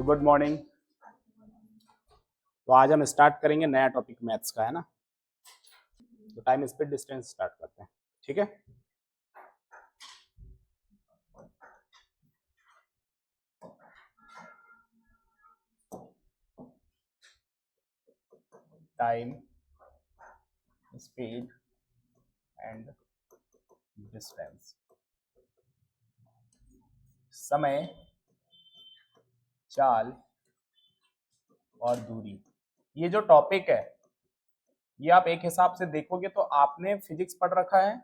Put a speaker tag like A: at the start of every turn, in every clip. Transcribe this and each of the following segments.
A: Good morning. तो आज हम स्टार्ट करेंगे नया टॉपिक मैथ्स का, है ना। तो टाइम स्पीड डिस्टेंस स्टार्ट करते हैं, ठीक है। टाइम स्पीड एंड डिस्टेंस, समय, चाल और दूरी। ये जो टॉपिक है ये आप एक हिसाब से देखोगे तो आपने फिजिक्स पढ़ रखा है।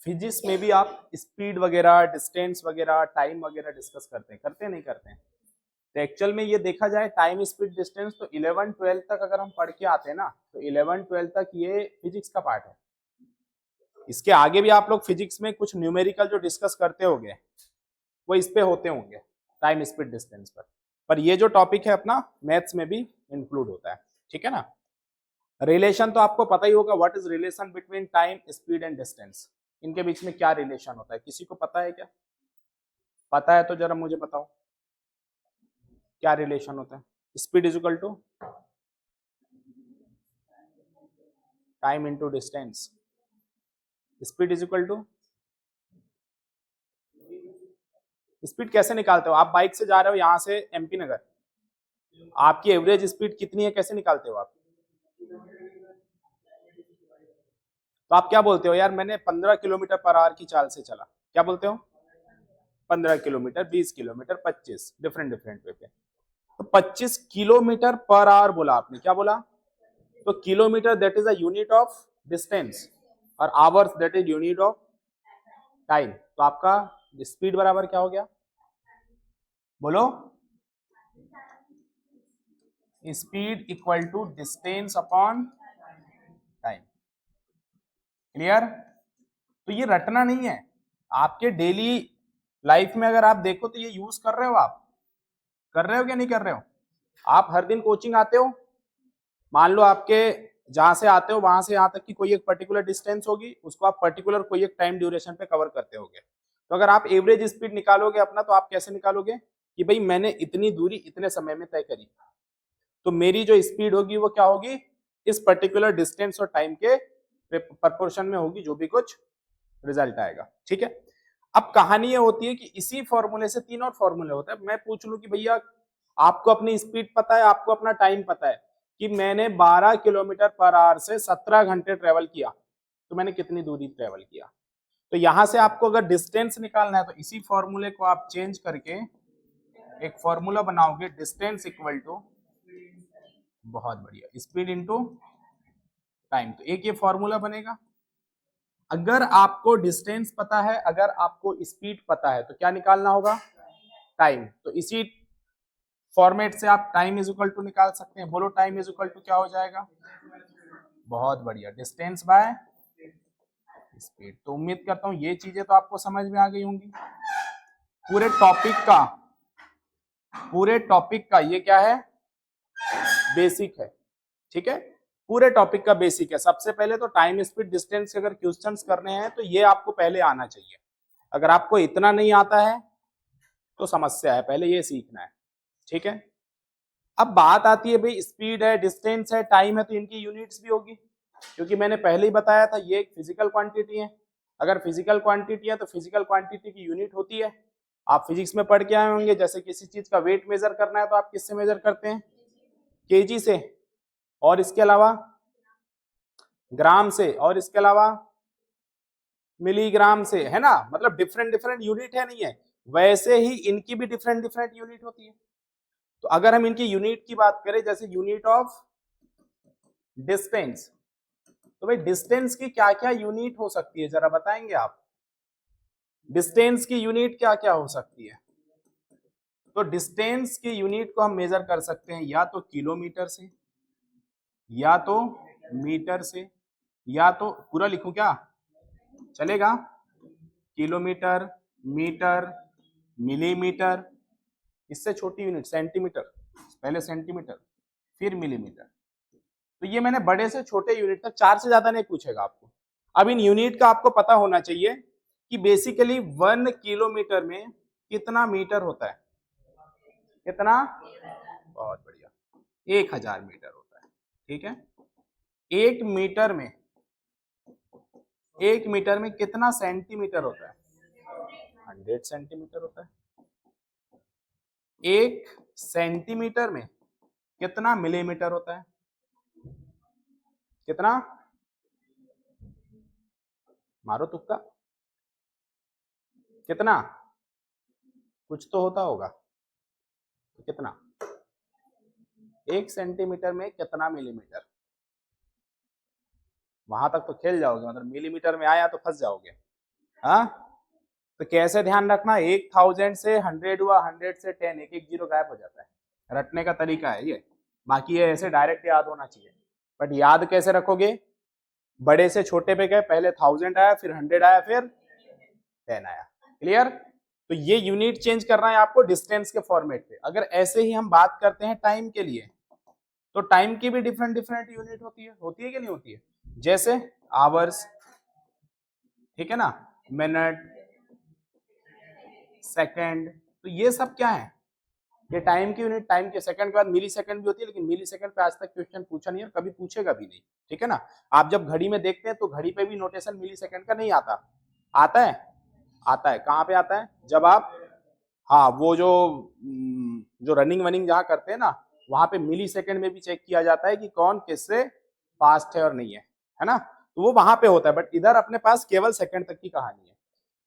A: फिजिक्स में भी आप स्पीड वगैरह, डिस्टेंस वगैरह, टाइम वगैरह डिस्कस करते हैं नहीं करते हैं। तो एक्चुअल में ये देखा जाए टाइम स्पीड डिस्टेंस तो 11-12 तक अगर हम पढ़ के आते हैं ना, तो 11-12 तक ये फिजिक्स का पार्ट है। इसके आगे भी आप लोग फिजिक्स में कुछ न्यूमेरिकल जो डिस्कस करते होंगे वो इस पे होते होंगे, टाइम स्पीड डिस्टेंस पर ये जो टॉपिक है अपना मैथ्स में भी इंक्लूड होता है, ठीक है ना। रिलेशन तो आपको पता ही होगा, what is relation between time speed and distance. इनके बीच में क्या रिलेशन होता है, किसी को पता है क्या? पता है तो जरा मुझे बताओ क्या रिलेशन होता है। Speed is equal to time into distance. Speed is equal to, speed कैसे निकालते हो? आप बाइक से जा रहे हो यहां से एमपी नगर, आपकी एवरेज स्पीड कितनी है, कैसे निकालते हो आप? तो आप क्या बोलते हो, यार मैंने 15 किलोमीटर पर आवर की चाल से चला, क्या बोलते हो? 15 kilometre, 20 kilometre, 25, different different way पे। तो 25 किलोमीटर पर आवर बोला आपने, क्या बोला? तो kilometre that is a unit of distance और hours that is unit of time. तो आपका स्पीड बराबर क्या हो गया, बोलो? Speed equal to distance upon time. Clear? तो ये रटना नहीं है, आपके डेली लाइफ में अगर आप देखो तो ये यूज कर रहे हो, आप कर रहे हो क्या नहीं कर रहे हो? आप हर दिन कोचिंग आते हो, मान लो आपके जहां से आते हो वहां से यहां तक की कोई एक पर्टिकुलर डिस्टेंस होगी, उसको आप पर्टिकुलर कोई एक टाइम ड्यूरेशन पे कवर करते होगे। तो अगर आप एवरेज स्पीड निकालोगे अपना, तो आप कैसे निकालोगे कि भाई मैंने इतनी दूरी इतने समय में तय करी, तो मेरी जो स्पीड होगी वो क्या होगी, इस पर्टिकुलर डिस्टेंस और टाइम के प्रपोर्शन में होगी, जो भी कुछ रिजल्ट आएगा, ठीक है। अब कहानी ये होती है कि इसी फॉर्मूले से 3 और फॉर्मूले होते हैं। मैं पूछ लूं कि भैया आपको अपनी स्पीड पता है, आपको अपना टाइम पता है कि मैंने 12 किलोमीटर पर आवर से 17 घंटे ट्रेवल किया, तो मैंने कितनी दूरी ट्रेवल किया। तो यहां से आपको अगर डिस्टेंस निकालना है तो इसी फॉर्मूले को आप चेंज करके एक फॉर्मूला बनाओगे, डिस्टेंस इक्वल टू, बहुत बढ़िया, स्पीड इंटू टाइम। तो एक ये फॉर्मूला बनेगा। अगर आपको डिस्टेंस पता है, अगर आपको स्पीड पता है, तो क्या निकालना होगा, टाइम। तो इसी फॉर्मेट से आप टाइम इज इक्वल टू निकाल सकते हैं। बोलो टाइम इज इक्वल टू क्या हो जाएगा? बहुत बढ़िया, डिस्टेंस बाय स्पीड। तो उम्मीद करता हूं ये चीजें तो आपको समझ में आ गई होंगी। पूरे टॉपिक का ये क्या है, बेसिक है, ठीक है। पूरे टॉपिक का बेसिक है। सबसे पहले तो टाइम स्पीड डिस्टेंस के अगर क्वेश्चंस करने हैं तो ये आपको पहले आना चाहिए। अगर आपको इतना नहीं आता है तो समस्या है, पहले ये सीखना है, ठीक है। अब बात आती है भाई स्पीड है, डिस्टेंस है, टाइम है, तो इनकी यूनिट्स भी होगी, क्योंकि मैंने पहले ही बताया था ये एक फिजिकल क्वांटिटी है। अगर फिजिकल क्वांटिटी है तो फिजिकल क्वांटिटी की यूनिट होती है। आप फिजिक्स में पढ़ के आए होंगे, जैसे किसी चीज का वेट मेजर करना है तो आप किससे मेजर करते हैं? केजी से, और इसके अलावा ग्राम से, और इसके अलावा मिलीग्राम से, है ना। मतलब डिफरेंट डिफरेंट यूनिट है, नहीं है? वैसे ही इनकी भी डिफरेंट डिफरेंट यूनिट होती है। तो अगर हम इनकी यूनिट की बात करें, जैसे यूनिट ऑफ डिस्टेंस, तो भाई डिस्टेंस की क्या क्या यूनिट हो सकती है, जरा बताएंगे आप? डिस्टेंस की यूनिट क्या क्या हो सकती है? तो डिस्टेंस की यूनिट को हम मेजर कर सकते हैं या तो किलोमीटर से, या तो मीटर से, या तो पूरा लिखूं क्या, चलेगा? किलोमीटर, मीटर, मिलीमीटर, इससे छोटी यूनिट सेंटीमीटर, पहले सेंटीमीटर फिर मिलीमीटर। तो ये मैंने बड़े से छोटे यूनिट तक, 4 से ज्यादा नहीं पूछेगा आपको। अब इन यूनिट का आपको पता होना चाहिए कि बेसिकली 1 किलोमीटर में कितना मीटर होता है। कितना? बहुत बढ़िया, 1000 मीटर होता है। ठीक है, एक मीटर में कितना सेंटीमीटर होता है? 100 सेंटीमीटर होता है। एक सेंटीमीटर में कितना मिलीमीटर होता है? कितना? मारो तुक्का, कितना? कुछ तो होता होगा, तो कितना? एक सेंटीमीटर में कितना मिलीमीटर? वहां तक तो खेल जाओगे, मतलब मिलीमीटर में आया तो फंस जाओगे। हाँ, तो कैसे ध्यान रखना, 1000 से 100 हुआ, 100 से 10, एक एक जीरो गायब हो जाता है। रटने का तरीका है ये, बाकी ये ऐसे डायरेक्ट याद होना चाहिए। बट याद कैसे रखोगे? बड़े से छोटे पे गए, पहले 1000 आया, फिर 100 आया, फिर 10 आया। क्लियर? तो ये यूनिट चेंज करना है आपको डिस्टेंस के फॉर्मेट पे। अगर ऐसे ही हम बात करते हैं टाइम के लिए, तो टाइम की भी डिफरेंट डिफरेंट यूनिट होती है कि नहीं होती है? जैसे आवर्स, ठीक है ना, मिनट, सेकंड, तो ये सब क्या है? ये टाइम की यूनिट। टाइम के सेकंड के बाद मिली सेकंड भी होती है, लेकिन मिली सेकंड पे आज तक क्वेश्चन पूछा नहीं और कभी पूछेगा भी नहीं। ठीक है ना? आप जब घड़ी में देखते हैं तो घड़ी पे भी नोटेशन मिली सेकंड का नहीं आता। आता है? आता है। कहाँ पे आता है? जब आप, हाँ, वो जो रनिंग वनिंग जहाँ करते हैं ना, वहां पे मिली सेकंड में भी चेक किया जाता है कि कौन किससे फास्ट है और नहीं है ना? तो वो वहां पे होता है, बट इधर अपने पास केवल सेकंड तक की कहानी है।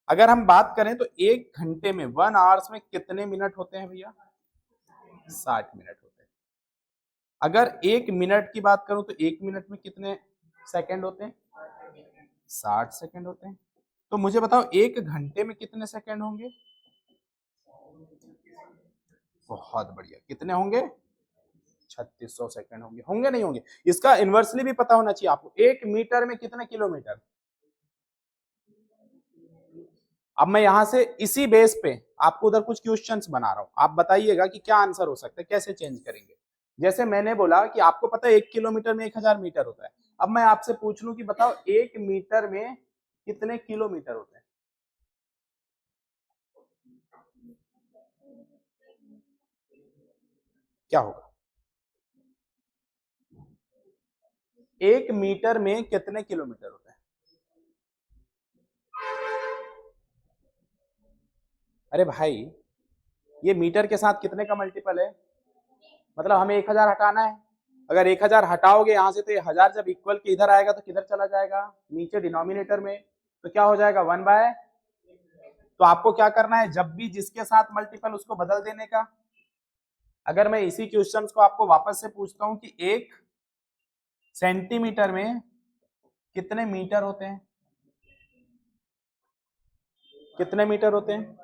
A: अगर हम बात करें तो एक घंटे में, 1 आवर्स में कितने मिनट होते हैं भैया? 60 मिनट होते हैं। अगर एक मिनट की बात करूं तो एक मिनट में कितने सेकंड होते हैं? 60 सेकंड होते हैं। तो मुझे बताओ, एक घंटे में कितने सेकंड होंगे? बहुत बढ़िया, कितने होंगे? 3600 सेकंड होंगे। होंगे नहीं होंगे? इसका इनवर्सली भी पता होना चाहिए आपको, एक मीटर में कितने किलोमीटर? अब मैं यहां से इसी बेस पे आपको उधर कुछ क्वेश्चंस बना रहा हूं, आप बताइएगा कि क्या आंसर हो सकता है, कैसे चेंज करेंगे। जैसे मैंने बोला कि आपको पता है 1 किलोमीटर में 1000 मीटर होता है। अब मैं आपसे पूछ लूं कि बताओ 1 मीटर में कितने किलोमीटर होते हैं? क्या होगा? 1 मीटर में कितने किलोमीटर होते हैं? अरे भाई, ये मीटर के साथ कितने का मल्टीपल है? मतलब हमें 1000 हटाना है। अगर 1000 हटाओगे यहां से तो ये 1000 जब इक्वल के इधर आएगा तो किधर चला जाएगा? नीचे डिनोमिनेटर में। तो क्या हो जाएगा? 1/। तो आपको क्या करना है, जब भी जिसके साथ मल्टीपल उसको बदल देने का। अगर मैं इसी क्वेश्चन को आपको वापस से पूछता हूं कि 1 सेंटीमीटर में कितने मीटर होते हैं? कितने मीटर होते हैं?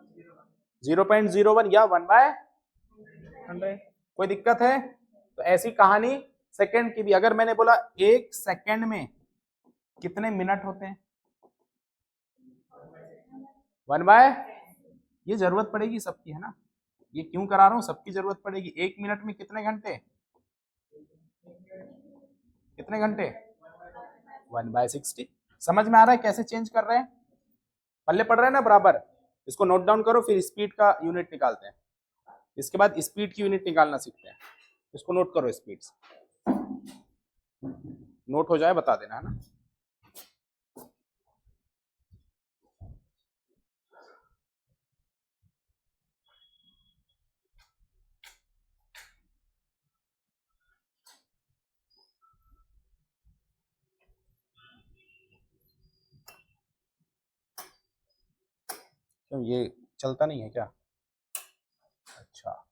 A: 0.01 या 1/100। कोई दिक्कत है? तो ऐसी कहानी सेकंड की भी। अगर मैंने बोला 1 सेकंड में कितने मिनट होते हैं? 1/। ये जरूरत पड़ेगी सबकी, है ना? ये क्यों करा रहा हूं, सबकी जरूरत पड़ेगी। 1 मिनट में कितने घंटे? कितने घंटे? 1/60। समझ में आ रहा है कैसे चेंज कर रहे हैं? पल्ले पड़ रहा है ना बराबर? इसको नोट डाउन करो, फिर स्पीड का यूनिट निकालते हैं। इसके बाद स्पीड की यूनिट निकालना सीखते हैं। इसको नोट करो, स्पीड नोट हो जाए बता देना, है ना? क्यों, ये चलता नहीं है क्या? अच्छा,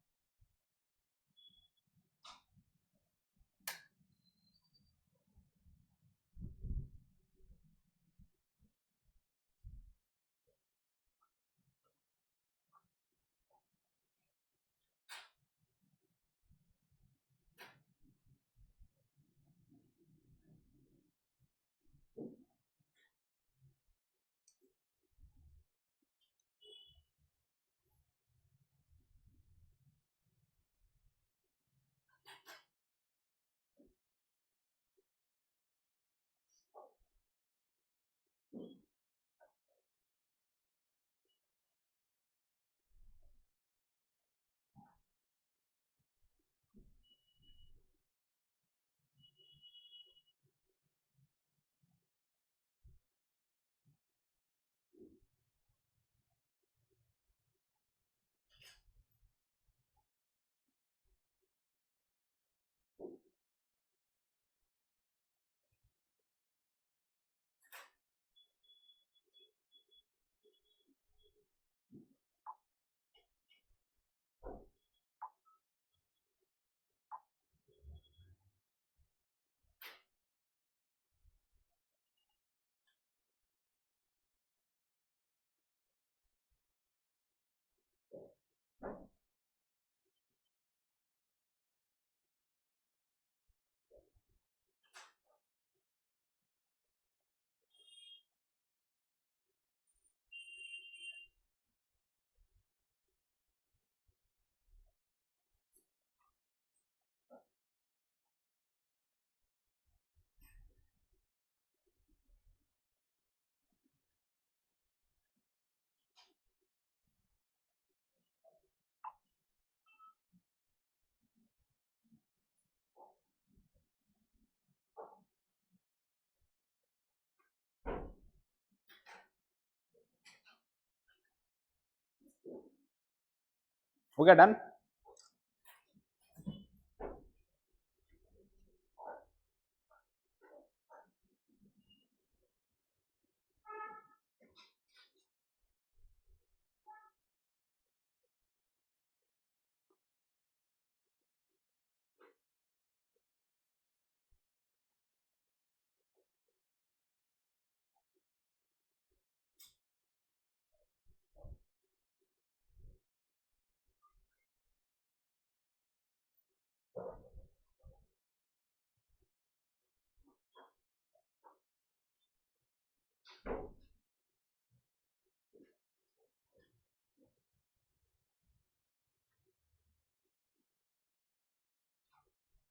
A: हो गया डन।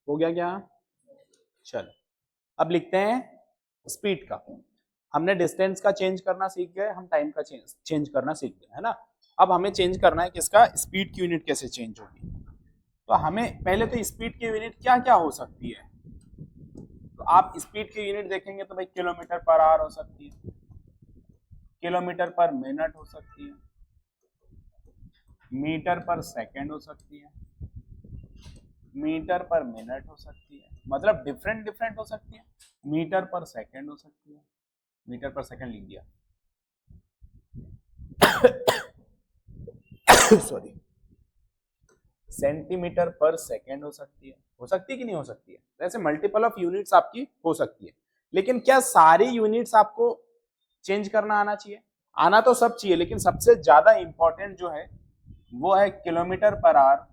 A: हो गया क्या? चलो अब लिखते हैं स्पीड का। हमने डिस्टेंस का चेंज करना सीख गए, हम टाइम का चेंज करना सीख गए, है ना। अब हमें चेंज करना है किसका, स्पीड की यूनिट कैसे चेंज होगी। तो हमें पहले तो स्पीड की यूनिट क्या क्या हो सकती है। तो आप स्पीड की यूनिट देखेंगे तो भाई किलोमीटर पर आवर हो सकती है, किलोमीटर पर मिनट हो सकती है, मीटर पर सेकंड हो सकती है, मीटर पर मिनट हो सकती है, मतलब डिफरेंट डिफरेंट हो सकती है। मीटर पर सेकंड हो सकती है, मीटर पर सेकंड लिख दिया सॉरी। सेंटीमीटर पर सेकंड हो सकती है कि नहीं हो सकती है। वैसे मल्टीपल ऑफ यूनिट्स आपकी हो सकती है, लेकिन क्या सारी यूनिट्स आपको चेंज करना आना चाहिए? आना तो सब चाहिए, लेकिन सबसे ज्यादा इंपॉर्टेंट जो है वो है किलोमीटर पर आवर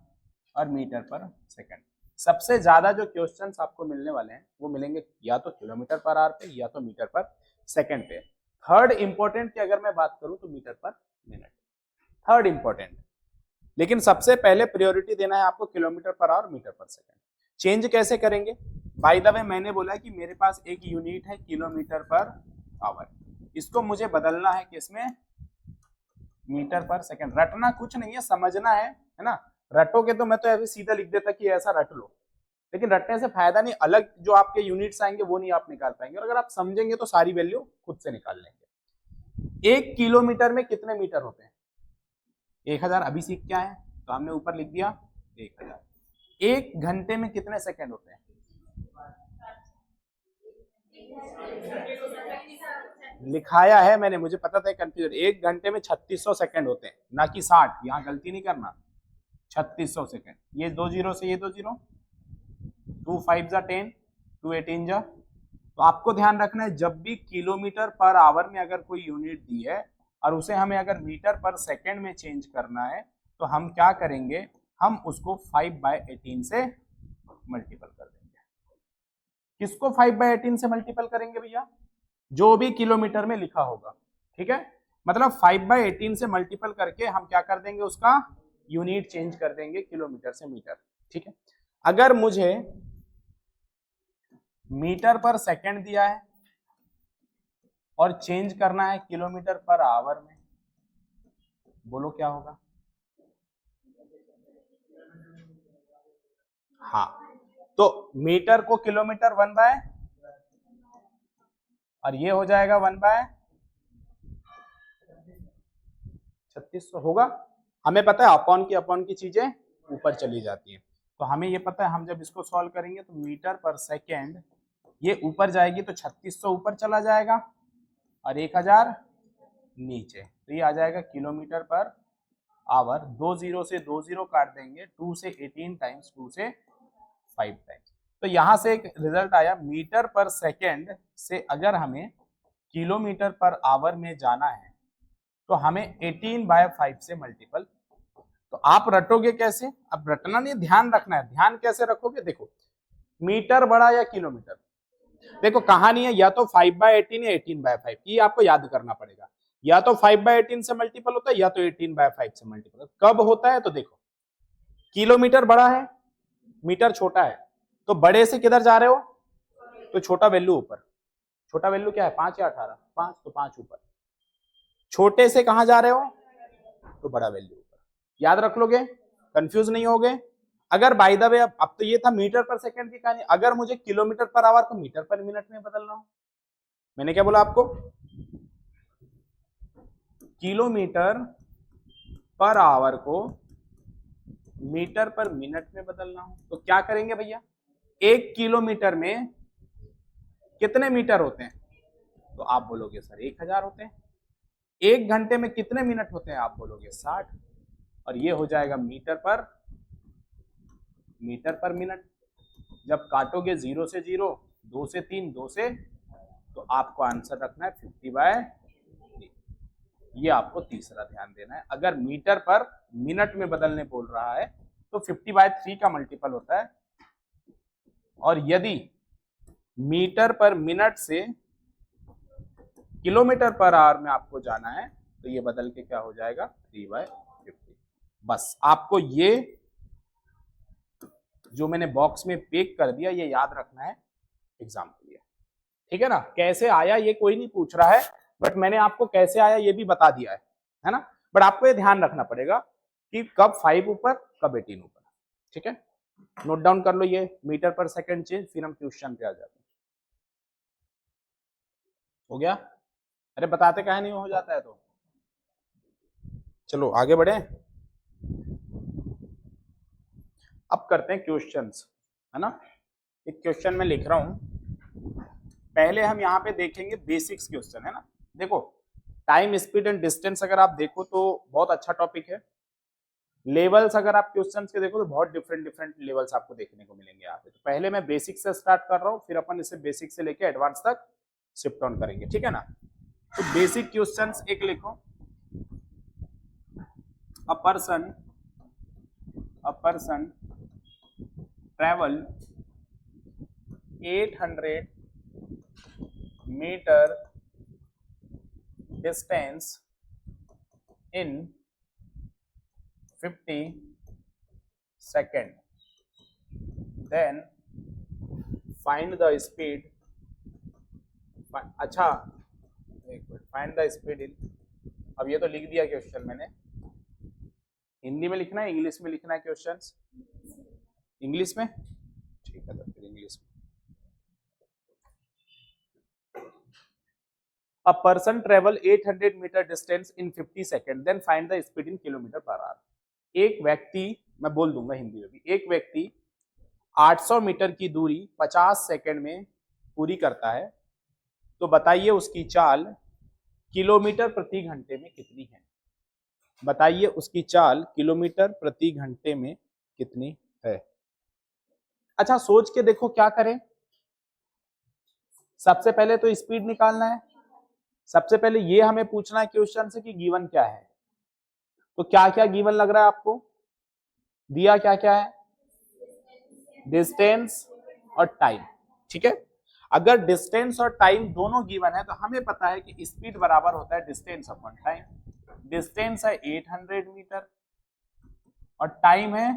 A: और मीटर पर सेकंड। सबसे ज्यादा जो क्वेश्चंस आपको मिलने वाले हैं वो मिलेंगे या तो किलोमीटर पर आवर पे या तो मीटर पर सेकंड पे। थर्ड इंपॉर्टेंट की अगर मैं बात करूं तो मीटर पर मिनट, थर्ड इंपॉर्टेंट। लेकिन सबसे पहले प्रायोरिटी देना है आपको kilometre per our, metre per second. Change कैसे करेंगे? बाय द वे मैंने बोला कि मेरे पास एक यूनिट है किलोमीटर पर आवर, इसको मुझे बदलना है किसमें, मीटर पर सेकंड। रटना कुछ नहीं है, समझना है ना। रटोगे तो मैं तो ऐसे सीधा लिख देता कि ऐसा रट लो, लेकिन रटने से फायदा नहीं, अलग जो आपके यूनिट्स आएंगे वो नहीं आप निकाल पाएंगे। और अगर आप समझेंगे तो सारी वैल्यू खुद से निकाल लेंगे। 1 किलोमीटर में कितने मीटर होते हैं? 1000 अभी सीख क्या है तो हमने ऊपर लिख दिया 1000। 1 घंटे में कितने सेकंड होते हैं? लिखाया है मैंने, मुझे पता था कंफ्यूजन। 1 घंटे में 3600 सेकंड होते हैं, ना कि 60। यहाँ गलती नहीं करना, 3600 सेकंड। ये 2 जीरो से ये 2 जीरो, 2 5 जा 10, 2 18 जा। तो आपको ध्यान रखना है जब भी किलोमीटर पर आवर में अगर कोई यूनिट दी है और उसे हमें अगर मीटर पर सेकंड में चेंज करना है तो हम क्या करेंगे, हम उसको 5/18 से मल्टीपल कर देंगे। किसको 5/18 से मल्टीपल करेंगे भैया? जो भी किलोमीटर में लिखा होगा, ठीक है। मतलब 5/18 से मल्टीपल करके हम क्या कर देंगे, उसका यूनिट चेंज कर देंगे किलोमीटर से मीटर, ठीक है। अगर मुझे मीटर पर सेकंड दिया है और चेंज करना है किलोमीटर पर आवर में, बोलो क्या होगा? हाँ, तो मीटर को किलोमीटर 1 बाय, और ये हो जाएगा 1/3600 होगा। हमें पता है अपॉन की चीजें ऊपर चली जाती हैं, तो हमें ये पता है हम जब इसको सॉल्व करेंगे तो मीटर पर सेकेंड ये ऊपर जाएगी तो 3600 ऊपर चला जाएगा और 1000 नीचे, तो ये आ जाएगा किलोमीटर पर आवर। 2 जीरो से 2 जीरो काट देंगे, 2 से 18 टाइम्स, 2 से 5 टाइम्स। तो यहां से एक रिजल्ट आया, मीटर पर सेकेंड से अगर हमें किलोमीटर पर आवर में जाना है तो हमें 18/5 से मल्टीपल। तो आप रटोगे कैसे? अब रटना नहीं, ध्यान रखना है। ध्यान कैसे रखोगे? देखो, मीटर बड़ा या किलोमीटर, देखो कहानी है, या तो 5/18 या 18/5 की आपको याद करना पड़ेगा। या तो 5/18 से मल्टीपल होता है या तो 18/5 से मल्टीपल। कब होता है? तो देखो, किलोमीटर बड़ा है, मीटर छोटा है, तो बड़े से किधर जा रहे हो? तो छोटा वैल्यू ऊपर। छोटा वैल्यू क्या है, 5 या 18? 5, तो 5 ऊपर। छोटे से कहां जा रहे हो? तो बड़ा वैल्यू ऊपर। याद रख लोगे, कंफ्यूज नहीं होगे। अगर बाय द वे, अब तो ये था मीटर पर सेकंड की कहानी, अगर मुझे किलोमीटर पर आवर को मीटर पर मिनट में बदलना हो, मैंने क्या बोला आपको, किलोमीटर पर आवर को मीटर पर मिनट में बदलना हो तो क्या करेंगे भैया, 1 किलोमीटर में कितने मीटर होते हैं, तो आप बोलोगे सर 1000 होते हैं। 1 घंटे में कितने मिनट होते हैं, आप बोलोगे 60, और ये हो जाएगा मीटर पर मिनट। जब काटोगे 0 से 0, 2 से 3, 2 से, तो आपको आंसर रखना है 50/3। ये आपको तीसरा ध्यान देना है। अगर मीटर पर मिनट में बदलने बोल रहा है तो 50/3 का मल्टीपल होता है, और यदि मीटर पर मिनट से किलोमीटर पर आवर में आपको जाना है तो ये बदल के क्या हो जाएगा 3/50। बस आपको ये जो मैंने बॉक्स में पेक कर दिया ये याद रखना है एग्जाम के लिए, ठीक है ना। कैसे आया ये कोई नहीं पूछ रहा है, बट मैंने आपको कैसे आया ये भी बता दिया है ना। बट आपको ये ध्यान रखना पड़ेगा कि कब 5 ऊपर कब 18 ऊपर, ठीक है। नोट डाउन कर लो ये मीटर पर सेकंड चेंज, फिर हम क्वेश्चन पे आ जाते हैं। हो गया? अरे बताते काहे नहीं हो जाता है तो। चलो आगे बढ़े, अब करते हैं क्वेश्चंस, है ना। एक क्वेश्चन में लिख रहा हूं, पहले हम यहाँ पे देखेंगे बेसिक्स क्वेश्चन, है ना। देखो टाइम, स्पीड एंड डिस्टेंस अगर आप देखो तो बहुत अच्छा टॉपिक है। लेवल्स अगर आप क्वेश्चंस के देखो तो बहुत डिफरेंट लेवल्स आपको देखने को मिलेंगे यहाँ पे। तो पहले मैं बेसिक से स्टार्ट कर रहा हूँ, फिर अपन इसे बेसिक से लेके एडवांस तक शिफ्ट ऑन करेंगे, ठीक है ना। तो बेसिक क्वेश्चंस एक लिखो, a person travel 800 meter distance in 50 seconds. Then find the speed. अच्छा एक minute, find the speed in, अब ये तो लिख दिया क्वेश्चन मैंने। हिंदी में लिखना है, इंग्लिश में लिखना है क्वेश्चंस? इंग्लिश में, ठीक है तो फिर इंग्लिश में। A person travel 800 meter distance in 50 seconds, then find the speed in kilometer per hour. एक व्यक्ति, मैं बोल दूंगा हिंदी में भी, एक व्यक्ति 800 मीटर की दूरी 50 सेकंड में पूरी करता है, तो बताइए उसकी चाल किलोमीटर प्रति घंटे में कितनी है। बताइए उसकी चाल किलोमीटर प्रति घंटे में कितनी है। अच्छा सोच के देखो क्या करें। सबसे पहले तो स्पीड निकालना है। सबसे पहले ये हमें पूछना है क्वेश्चन से कि गिवन क्या है। तो क्या क्या गिवन लग रहा है आपको, दिया क्या क्या है, डिस्टेंस और टाइम, ठीक है। अगर डिस्टेंस और टाइम दोनों गिवन है तो हमें पता है कि स्पीड बराबर होता है डिस्टेंस अपॉन टाइम। डिस्टेंस है 800 मीटर और टाइम है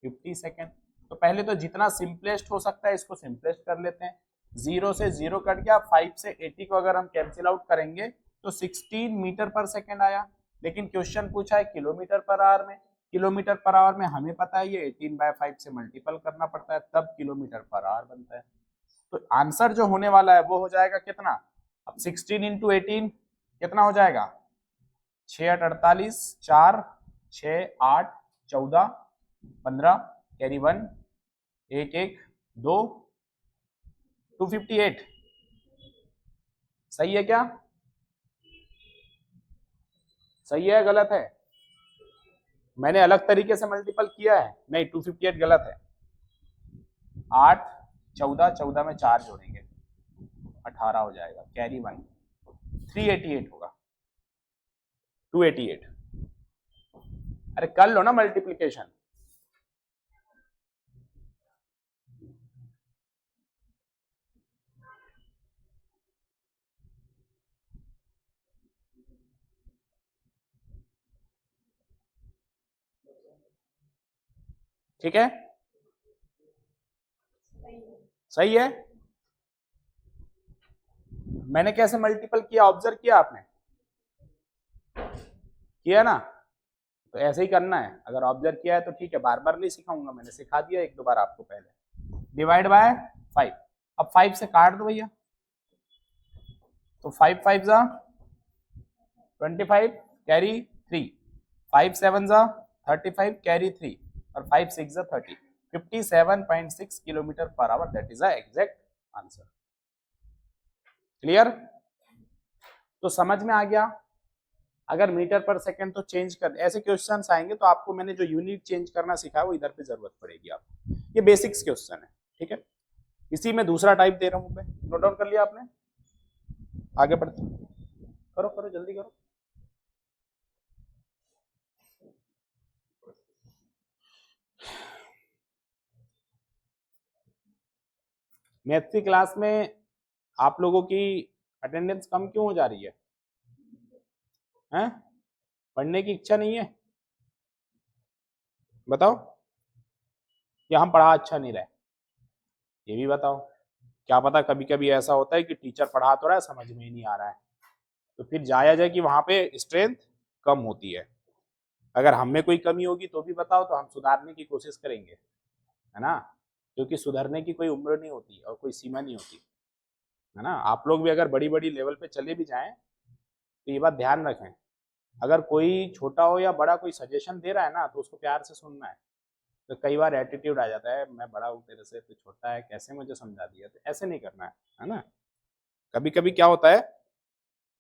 A: 50 सेकेंड। तो पहले तो जितना सिंपलेस्ट हो सकता है इसको सिंपलेस्ट कर लेते हैं। 0 से 0 कट गया, 5 से 80 को अगर हम कैंसिल आउट करेंगे तो 16 मीटर पर सेकेंड आया। लेकिन क्वेश्चन पूछा है किलोमीटर पर आवर में। किलोमीटर पर आवर में हमें पता है ये 18/5 से मल्टीपल करना पड़ता है तब किलोमीटर पर आवर बनता है। तो आंसर जो होने वाला है वो हो जाएगा कितना, अब 16 इंटू 18 कितना हो जाएगा, 6 8 48, 4 6 8 14 15, कैरी 1 1 1 2, 258। सही है क्या, सही है गलत है? मैंने अलग तरीके से मल्टीपल किया है, नहीं 258 गलत है। 8 14, 14 में 4 जोड़ेंगे 18 हो जाएगा, कैरी 1 388 होगा, 288। अरे कर लो ना मल्टीप्लीकेशन। ठीक है, सही है। मैंने कैसे मल्टीपल किया ऑब्जर्व किया आपने, किया ना। तो ऐसे ही करना है, अगर ऑब्जर्व किया है तो ठीक है, बार बार नहीं सिखाऊंगा, मैंने सिखा दिया एक दो बार आपको पहले। डिवाइड बाय 5, अब 5 से काट दो भैया, तो 5 5 जा 25 कैरी 3, 5 7 जा 35 कैरी 3, और 5 6 30, 57.6 kilometre per hour, that is the exact answer. Clear? तो समझ में आ गया। अगर मीटर पर सेकंड तो चेंज कर, ऐसे क्वेश्चंस आएंगे तो आपको मैंने जो यूनिट चेंज करना सिखाया वो इधर पे जरूरत पड़ेगी आपको। ये बेसिक्स क्वेश्चन है, ठीक है। इसी में दूसरा टाइप दे रहा हूं मैं, नोट डाउन कर लिया आपने? आगे बढ़ते, करो करो जल्दी करो। मैथ की क्लास में आप लोगों की अटेंडेंस कम क्यों हो जा रही है? हैं? पढ़ने की इच्छा नहीं है? बताओ, या हम पढ़ा अच्छा नहीं रहे? ये भी बताओ। क्या पता कभी कभी ऐसा होता है कि टीचर पढ़ा तो रहा है, समझ में ही नहीं आ रहा है, तो फिर जाया जाए कि वहां पे स्ट्रेंथ कम होती है। अगर हम में कोई कमी होगी तो भी बताओ, तो हम सुधारने की कोशिश करेंगे, है ना। क्योंकि सुधरने की कोई उम्र नहीं होती और कोई सीमा नहीं होती, है ना। आप लोग भी अगर बड़ी बड़ी लेवल पे चले भी जाएं तो ये बात ध्यान रखें, अगर कोई छोटा हो या बड़ा कोई सजेशन दे रहा है ना तो उसको प्यार से सुनना है। तो कई बार एटीट्यूड आ जाता है, मैं बड़ा हूँ तेरे से, तू छोटा है, कैसे मुझे समझा दिया, तो ऐसे नहीं करना है ना। कभी कभी क्या होता है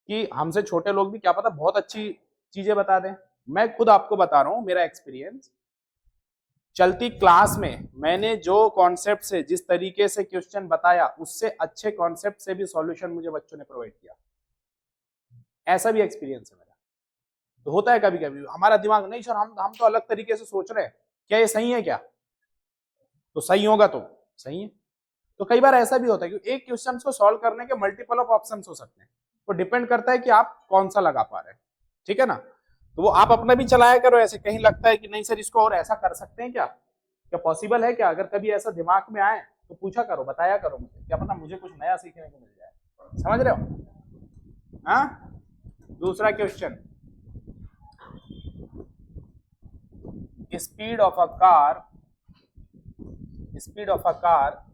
A: कि हमसे छोटे लोग भी क्या पता बहुत अच्छी चीजें बता दें। मैं खुद आपको बता रहा हूँ मेरा एक्सपीरियंस, चलती क्लास में मैंने जो कॉन्सेप्ट से जिस तरीके से क्वेश्चन बताया उससे अच्छे कॉन्सेप्ट से भी सॉल्यूशन मुझे बच्चों ने प्रोवाइड किया। ऐसा भी एक्सपीरियंस है मेरा। तो होता है कभी कभी हमारा दिमाग, नहीं सर हम तो अलग तरीके से सोच रहे हैं, क्या ये सही है क्या? तो सही होगा तो सही है। तो कई बार ऐसा भी होता है कि एक क्वेश्चन को सॉल्व करने के मल्टीपल ऑफ ऑप्शन हो सकते हैं, तो डिपेंड करता है कि आप कौन सा लगा पा रहे हैं, ठीक है ना। तो वो आप अपना भी चलाया करो, ऐसे कहीं लगता है कि नहीं सर इसको और ऐसा कर सकते हैं क्या, क्या पॉसिबल है क्या, अगर कभी ऐसा दिमाग में आए तो पूछा करो, बताया करो मुझे, क्या पता मुझे कुछ नया सीखने को मिल जाए। समझ रहे हो? हाँ, दूसरा question, speed of a car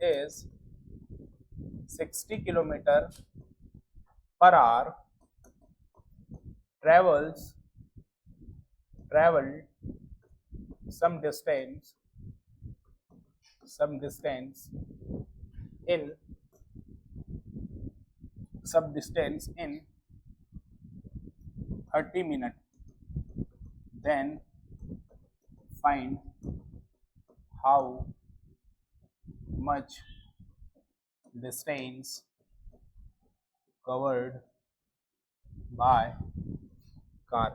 A: is 60 kilometre per hour, traveled some distance in 30 minutes, then find how much distance covered by car।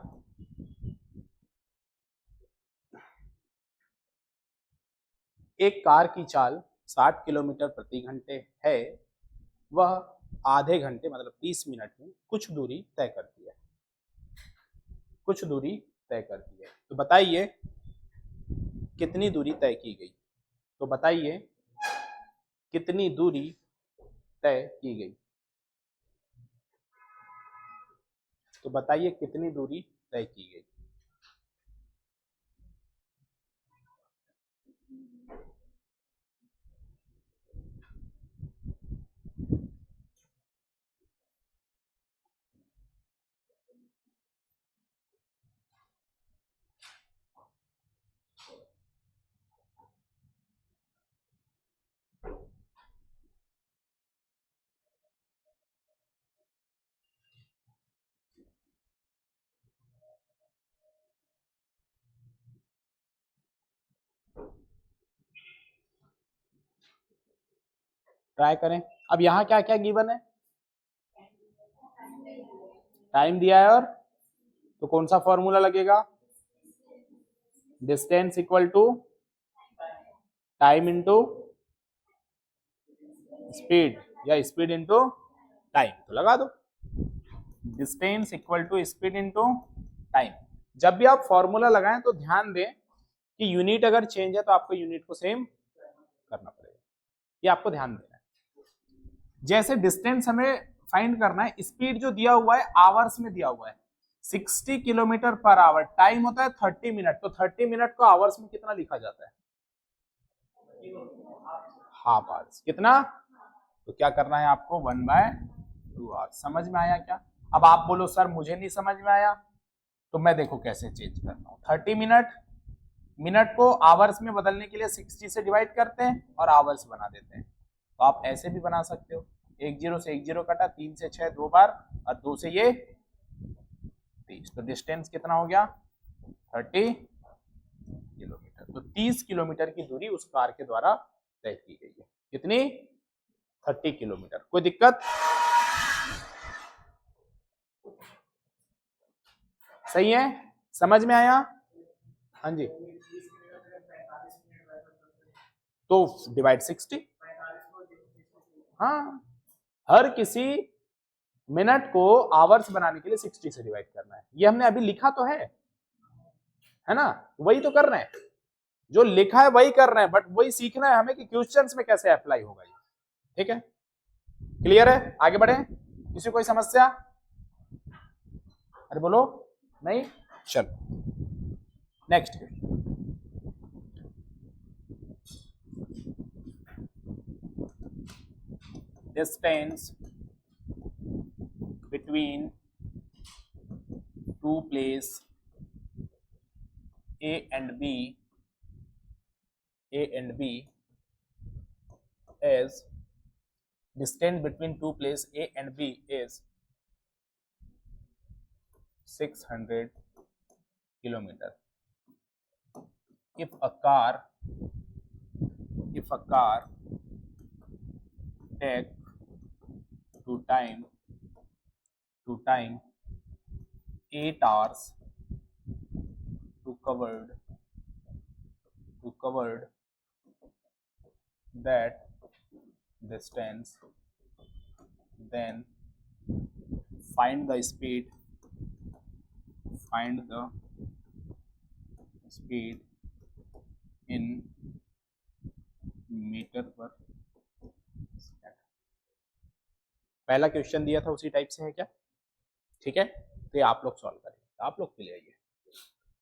A: एक कार की चाल 60 किलोमीटर प्रति घंटे है, वह आधे घंटे मतलब 30 मिनट में कुछ दूरी तय करती है। तो बताइए कितनी दूरी तय की गई? तो बताइए कितनी दूरी तय की गई? तो बताइए कितनी दूरी तय की गई? ट्राई करें। अब यहाँ क्या क्या गिवन है? टाइम दिया है, और तो कौन सा फॉर्मूला लगेगा? Distance equal to time into speed, या स्पीड इंटू टाइम, तो लगा दो distance equal to speed into time. जब भी आप फॉर्मूला लगाएं तो ध्यान दें कि यूनिट अगर चेंज है तो आपको यूनिट को सेम करना पड़ेगा, ये आपको ध्यान देना है। जैसे डिस्टेंस हमें फाइंड करना है, स्पीड जो दिया हुआ है आवर्स में दिया हुआ है 60 किलोमीटर पर आवर, टाइम होता है 30 मिनट, तो 30 मिनट को आवर्स में कितना लिखा जाता है? Half hours. कितना? तो क्या करना है आपको, 1/2 आवर्स। समझ में आया क्या? अब आप बोलो सर मुझे नहीं समझ में आया, तो मैं देखो कैसे चेंज करता हूँ। 30 मिनट मिनट को आवर्स में बदलने के लिए 60 से डिवाइड करते हैं और आवर्स बना देते हैं। तो आप ऐसे भी बना सकते हो, 10 से 10 कटा, 3 से 6 2 बार और 2 से ये 30। तो डिस्टेंस कितना हो गया 30 किलोमीटर। तो 30 किलोमीटर की दूरी उस कार के द्वारा तय की गई है। कितनी 30 किलोमीटर। कोई दिक्कत? सही है, समझ में आया? हाँ जी, तो डिवाइड 60। हाँ, हर किसी मिनट को आवर्स बनाने के लिए 60 से डिवाइड करना है। ये हमने अभी लिखा तो है ना, वही तो कर रहे हैं, जो लिखा है वही कर रहे हैं, बट वही सीखना है हमें कि क्वेश्चंस में कैसे अप्लाई होगा ये। ठीक है, क्लियर है? आगे बढ़े, किसी कोई समस्या? अरे बोलो, नहीं? चलो next. Distance between two places A and B is distance between two places A and B is 600 kilometer. If a car take to time 8 hours to covered that distance, then find the speed in metre per second. पहला question दिया था उसी type से है क्या? ठीक है, तो ये आप लोग सॉल्व करेंगे, आप लोग के लिए ये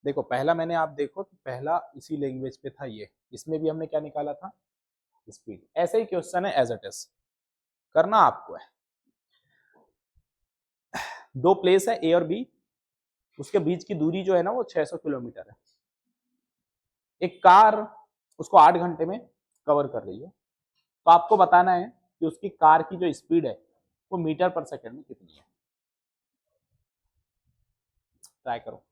A: देखो। पहला मैंने, आप देखो तो पहला इसी लैंग्वेज पे था ये, इसमें भी हमने क्या निकाला था स्पीड। ऐसे ही क्वेश्चन है एज इट इज, करना आपको है। दो प्लेस है ए और बी, उसके बीच की दूरी जो है ना वो 600 किलोमीटर है। एक कार उसको 8 घंटे में कवर कर रही है, तो आपको बताना है कि उसकी कार की जो स्पीड है वो मीटर पर सेकंड में कितनी है। ट्राई करो।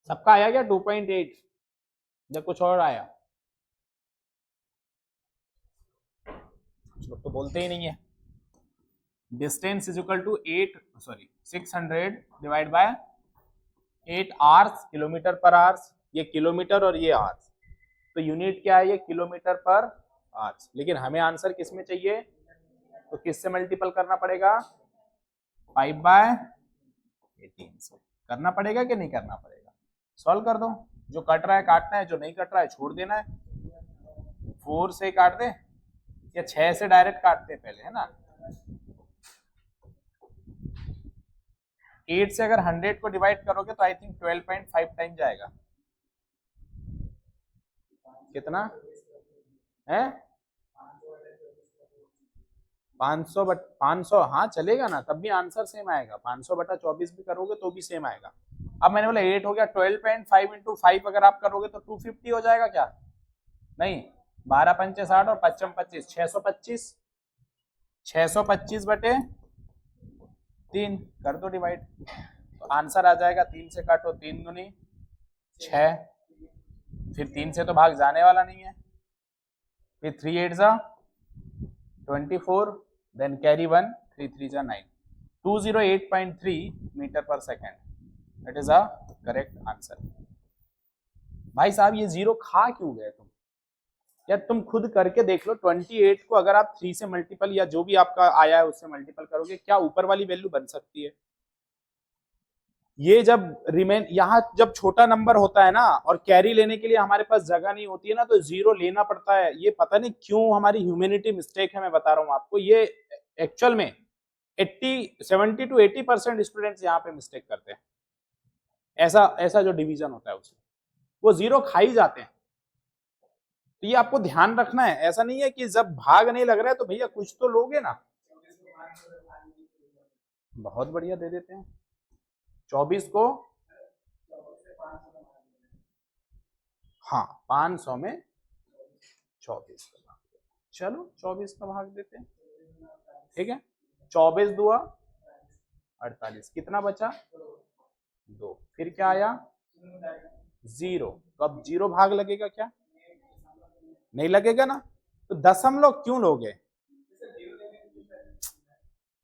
A: सबका आया क्या 2.8 या कुछ और आया? कुछ लोग तो बोलते ही नहीं है। Distance is equal to 600 divide by 8 hours, kilometre per hours. ये किलोमीटर और ये आवर्स, तो यूनिट क्या है ये किलोमीटर पर आवर्स। लेकिन हमें आंसर किस में चाहिए, तो किससे मल्टीपल करना पड़ेगा 5/18 से करना पड़ेगा कि नहीं करना पड़ेगा? सॉल्व कर दो, जो कट रहा है काटना है, जो नहीं कट रहा है छोड़ देना है। 4 से काट दे या 6 से डायरेक्ट काटते हैं पहले, है ना। 8 से अगर 100 को डिवाइड करोगे तो आई थिंक 12.5 टाइम जाएगा। कितना है 500 हाँ चलेगा ना, तब भी आंसर सेम आएगा। 500/24 भी करोगे तो भी सेम आएगा। अब मैंने बोला 8 हो गया, 12.5 इंटू 5 अगर आप करोगे तो 250 हो जाएगा क्या? नहीं, 12 पंचे 60 और 55 25, 625। 625/3 कर दो डिवाइड, तो आंसर आ जाएगा। 3 से काटो, 3 दूनी 6, फिर 3 से तो भाग जाने वाला नहीं है, फिर 3 8 जा 24, देन कैरी 1, 3 3 जा 9, 208.3 मीटर पर second. That is a correct answer. भाई साहब ये जीरो खा क्यों गए तुम? या तुम खुद करके देख लो, 28 को अगर आप 3 से मल्टीपल या जो भी आपका आया है उससे मल्टीपल करोगे, क्या ऊपर वाली वैल्यू बन सकती है? ये जब रिमेन यहाँ जब छोटा नंबर होता है ना और कैरी लेने के लिए हमारे पास जगह नहीं होती है ना, तो जीरो लेना पड़ता है। ये पता नहीं क्यों हमारी ह्यूमैनिटी मिस्टेक है, मैं बता रहा हूँ आपको। ये एक्चुअल में 70 to 80% स्टूडेंट्स यहाँ पे मिस्टेक करते हैं। ऐसा जो डिवीजन होता है उसमें वो जीरो खा ही जाते हैं। तो ये आपको ध्यान रखना है। ऐसा नहीं है कि जब भाग नहीं लग रहा है तो भैया कुछ तो लोगे ना। बहुत बढ़िया दे देते हैं। 24 को हाँ 500 में 24 का भाग देते। चलो 24 का भाग देते हैं, ठीक है। 24 दुआ 48, कितना बचा 2, फिर क्या आया 0। तो अब 0 भाग लगेगा क्या, नहीं लगेगा ना। तो दशमलव क्यों लोगे,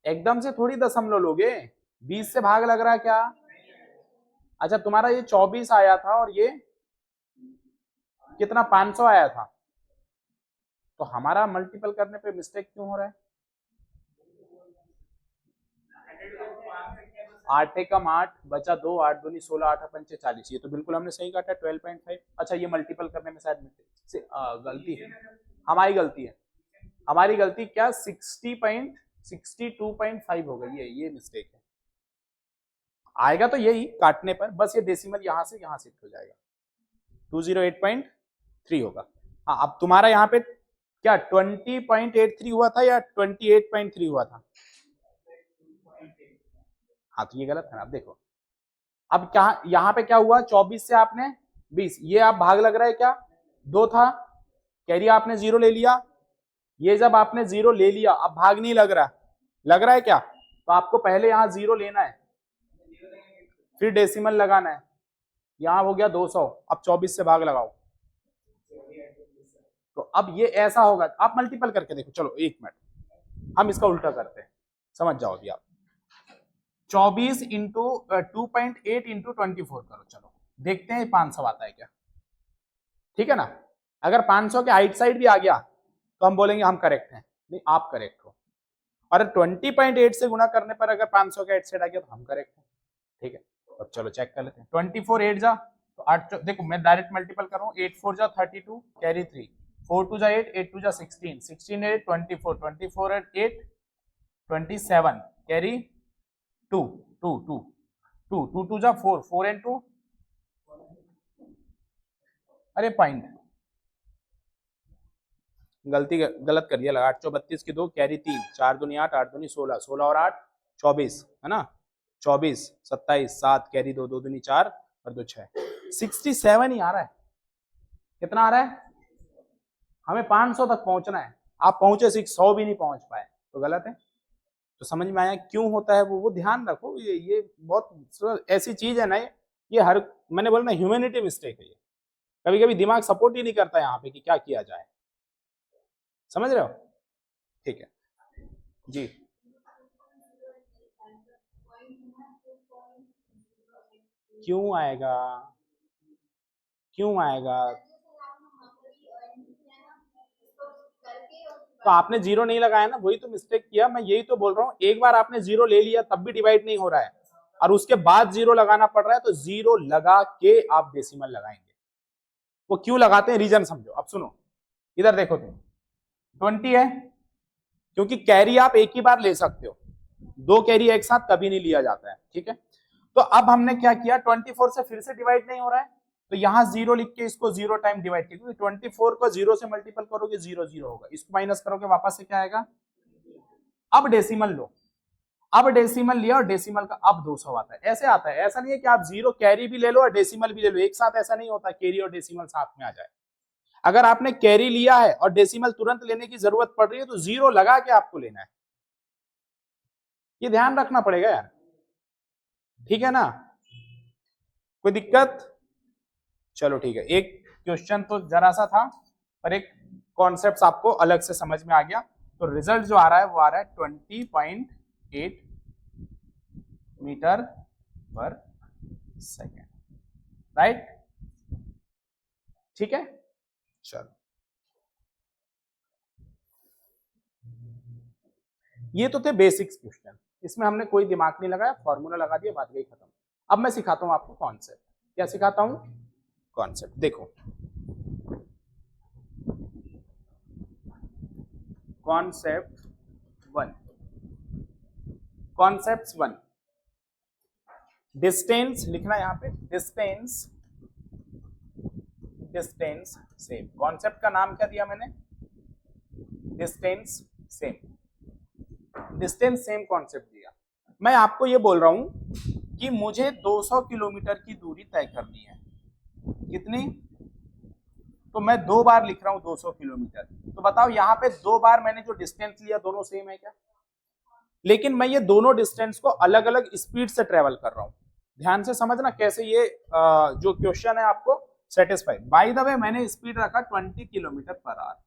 A: एकदम से थोड़ी दशमलव लोगे, 20 से भाग लग रहा है क्या। अच्छा तुम्हारा ये 24 आया था और ये कितना 500 आया था, तो हमारा मल्टीपल करने पे मिस्टेक क्यों हो रहा है। 8 एकम 8 बचा 2, 8 दूनी 16, 8 पंचे 40, ये तो बिल्कुल हमने सही काटा 12.5। अच्छा ये मल्टीपल करने में शायद गलती है, हमारी गलती है, हमारी गलती क्या 62.5 हो गई है, ये मिस्टेक है। आएगा तो यही काटने पर, बस ये डेसिमल यहां से यहां शिफ्ट हो जाएगा, 208.3 होगा। हाँ अब तुम्हारा यहाँ पे क्या 20.83 हुआ था या 28.3 हुआ था, हाँ तो ये गलत है ना। अब देखो अब क्या यहाँ पे क्या हुआ, 24 से आपने 20, ये आप भाग लग रहा है क्या 2 था, कैरी आपने 0 ले लिया, ये जब आपने 0 ले लिया अब भाग नहीं लग रहा, लग रहा है क्या, तो आपको पहले यहाँ 0 लेना है, फिर डेसिमल लगाना है, यहां हो गया 200, अब 24 से भाग लगाओ, तो अब ये ऐसा होगा। आप मल्टीपल करके देखो, चलो 1 मिनट हम इसका उल्टा करते हैं, समझ जाओ अभी आप। 24 इंटू 2.8 इंटू 24 करो, चलो देखते हैं 500 आता है क्या, ठीक है ना। अगर 500 के आइट साइड भी आ गया तो हम बोलेंगे हम करेक्ट हैं, नहीं आप करेक्ट हो, और 20.8 से गुना करने पर अगर 500 के आइट साइड आ गया तो हम करेक्ट हैं, ठीक है। अब चलो चेक कर लेते हैं, 24 8 जा तो 8, देखो मैं डायरेक्ट मल्टीपल कर रहा हूँ, 8 4 जा 32 कैरी 3, 4 2 जा 8, 8 2 जा 16, 16 8 24, 24 8 27 कैरी 2 2 2 2 2 2 जा 4, 4 and 2, अरे पॉइंट गलती गलत कर दिया, लगा 8 32 की 2 कैरी 3, 4 दूनी 8, 8 दूनी 16, 16 और 8 24 है ना, 24 27 7 कैरी 2, 2 दूनी 4 और 2 6, 67 ही आ रहा है। कितना आ रहा है, हमें 500 तक पहुंचना है, आप पहुंचे 100 भी नहीं पहुंच पाए, तो गलत है। तो समझ में आया क्यों होता है वो ध्यान रखो, ये बहुत ऐसी चीज है ना, ये हर मैंने बोला ना ह्यूमैनिटी मिस्टेक है ये, कभी कभी दिमाग सपोर्ट ही नहीं करता यहाँ पे कि क्या किया जाए, समझ रहे हो, ठीक है जी। क्यों आएगा, क्यों आएगा, तो आपने 0 नहीं लगाया ना, वही तो मिस्टेक किया, मैं यही तो बोल रहा हूँ, एक बार आपने 0 ले लिया तब भी डिवाइड नहीं हो रहा है, और उसके बाद 0 लगाना पड़ रहा है, तो 0 लगा के आप डेसिमल लगाएंगे। वो क्यों लगाते हैं रीजन समझो, अब सुनो इधर देखो, तुम 20 है, क्योंकि कैरी आप एक ही बार ले सकते हो, 2 कैरी एक साथ कभी नहीं लिया जाता है, ठीक है। तो अब हमने क्या किया, 24 से फिर से डिवाइड नहीं हो रहा है, तो यहां 0 लिख के इसको 0 टाइम डिवाइड किया, क्योंकि 24 को 0 से मल्टीपल करोगे 0 0 होगा, इसको माइनस करोगे वापस से क्या आएगा। अब डेसिमल लो, अब डेसिमल लिया और डेसिमल का अब 200 आता है, ऐसे आता है, ऐसा नहीं है कि आप 0 कैरी भी ले लो और डेसिमल भी ले लो एक साथ, ऐसा नहीं होता, कैरी और डेसिमल साथ में आ जाए। अगर आपने कैरी लिया है और डेसिमल तुरंत लेने की जरूरत पड़ रही है तो 0 लगा के आपको लेना है, ये ध्यान रखना पड़ेगा यार, ठीक है ना, कोई दिक्कत। चलो ठीक है, एक क्वेश्चन तो जरा सा था पर एक कॉन्सेप्ट आपको अलग से समझ में आ गया, तो रिजल्ट जो आ रहा है वो आ रहा है 20.8 मीटर पर सेकेंड, राइट, ठीक है। चलो ये तो थे बेसिक्स क्वेश्चन, इसमें हमने कोई दिमाग नहीं लगाया, फॉर्मूला लगा दिया, बात गई खत्म। अब मैं सिखाता हूं आपको कॉन्सेप्ट, क्या सिखाता हूं, कॉन्सेप्ट। देखो कॉन्सेप्ट 1, कॉन्सेप्ट 1, डिस्टेंस लिखना यहां पे, डिस्टेंस, डिस्टेंस सेम, कॉन्सेप्ट का नाम क्या दिया मैंने, distance same, distance same concept दिया। मैं आपको ये बोल रहा हूं कि मुझे 200 किलोमीटर की दूरी तय करनी है, कितनी तो मैं 2 बार लिख रहा हूं 200 किलोमीटर। तो बताओ यहाँ पे 2 बार मैंने जो डिस्टेंस लिया दोनों सेम है क्या? लेकिन मैं ये दोनों डिस्टेंस को अलग अलग स्पीड से ट्रेवल कर रहा हूं। ध्यान से समझना कैसे ये जो क्वेश्चन है आपको सेटिस्फाइड। बाय द वे मैंने स्पीड रखा 20 किलोमीटर पर आवर।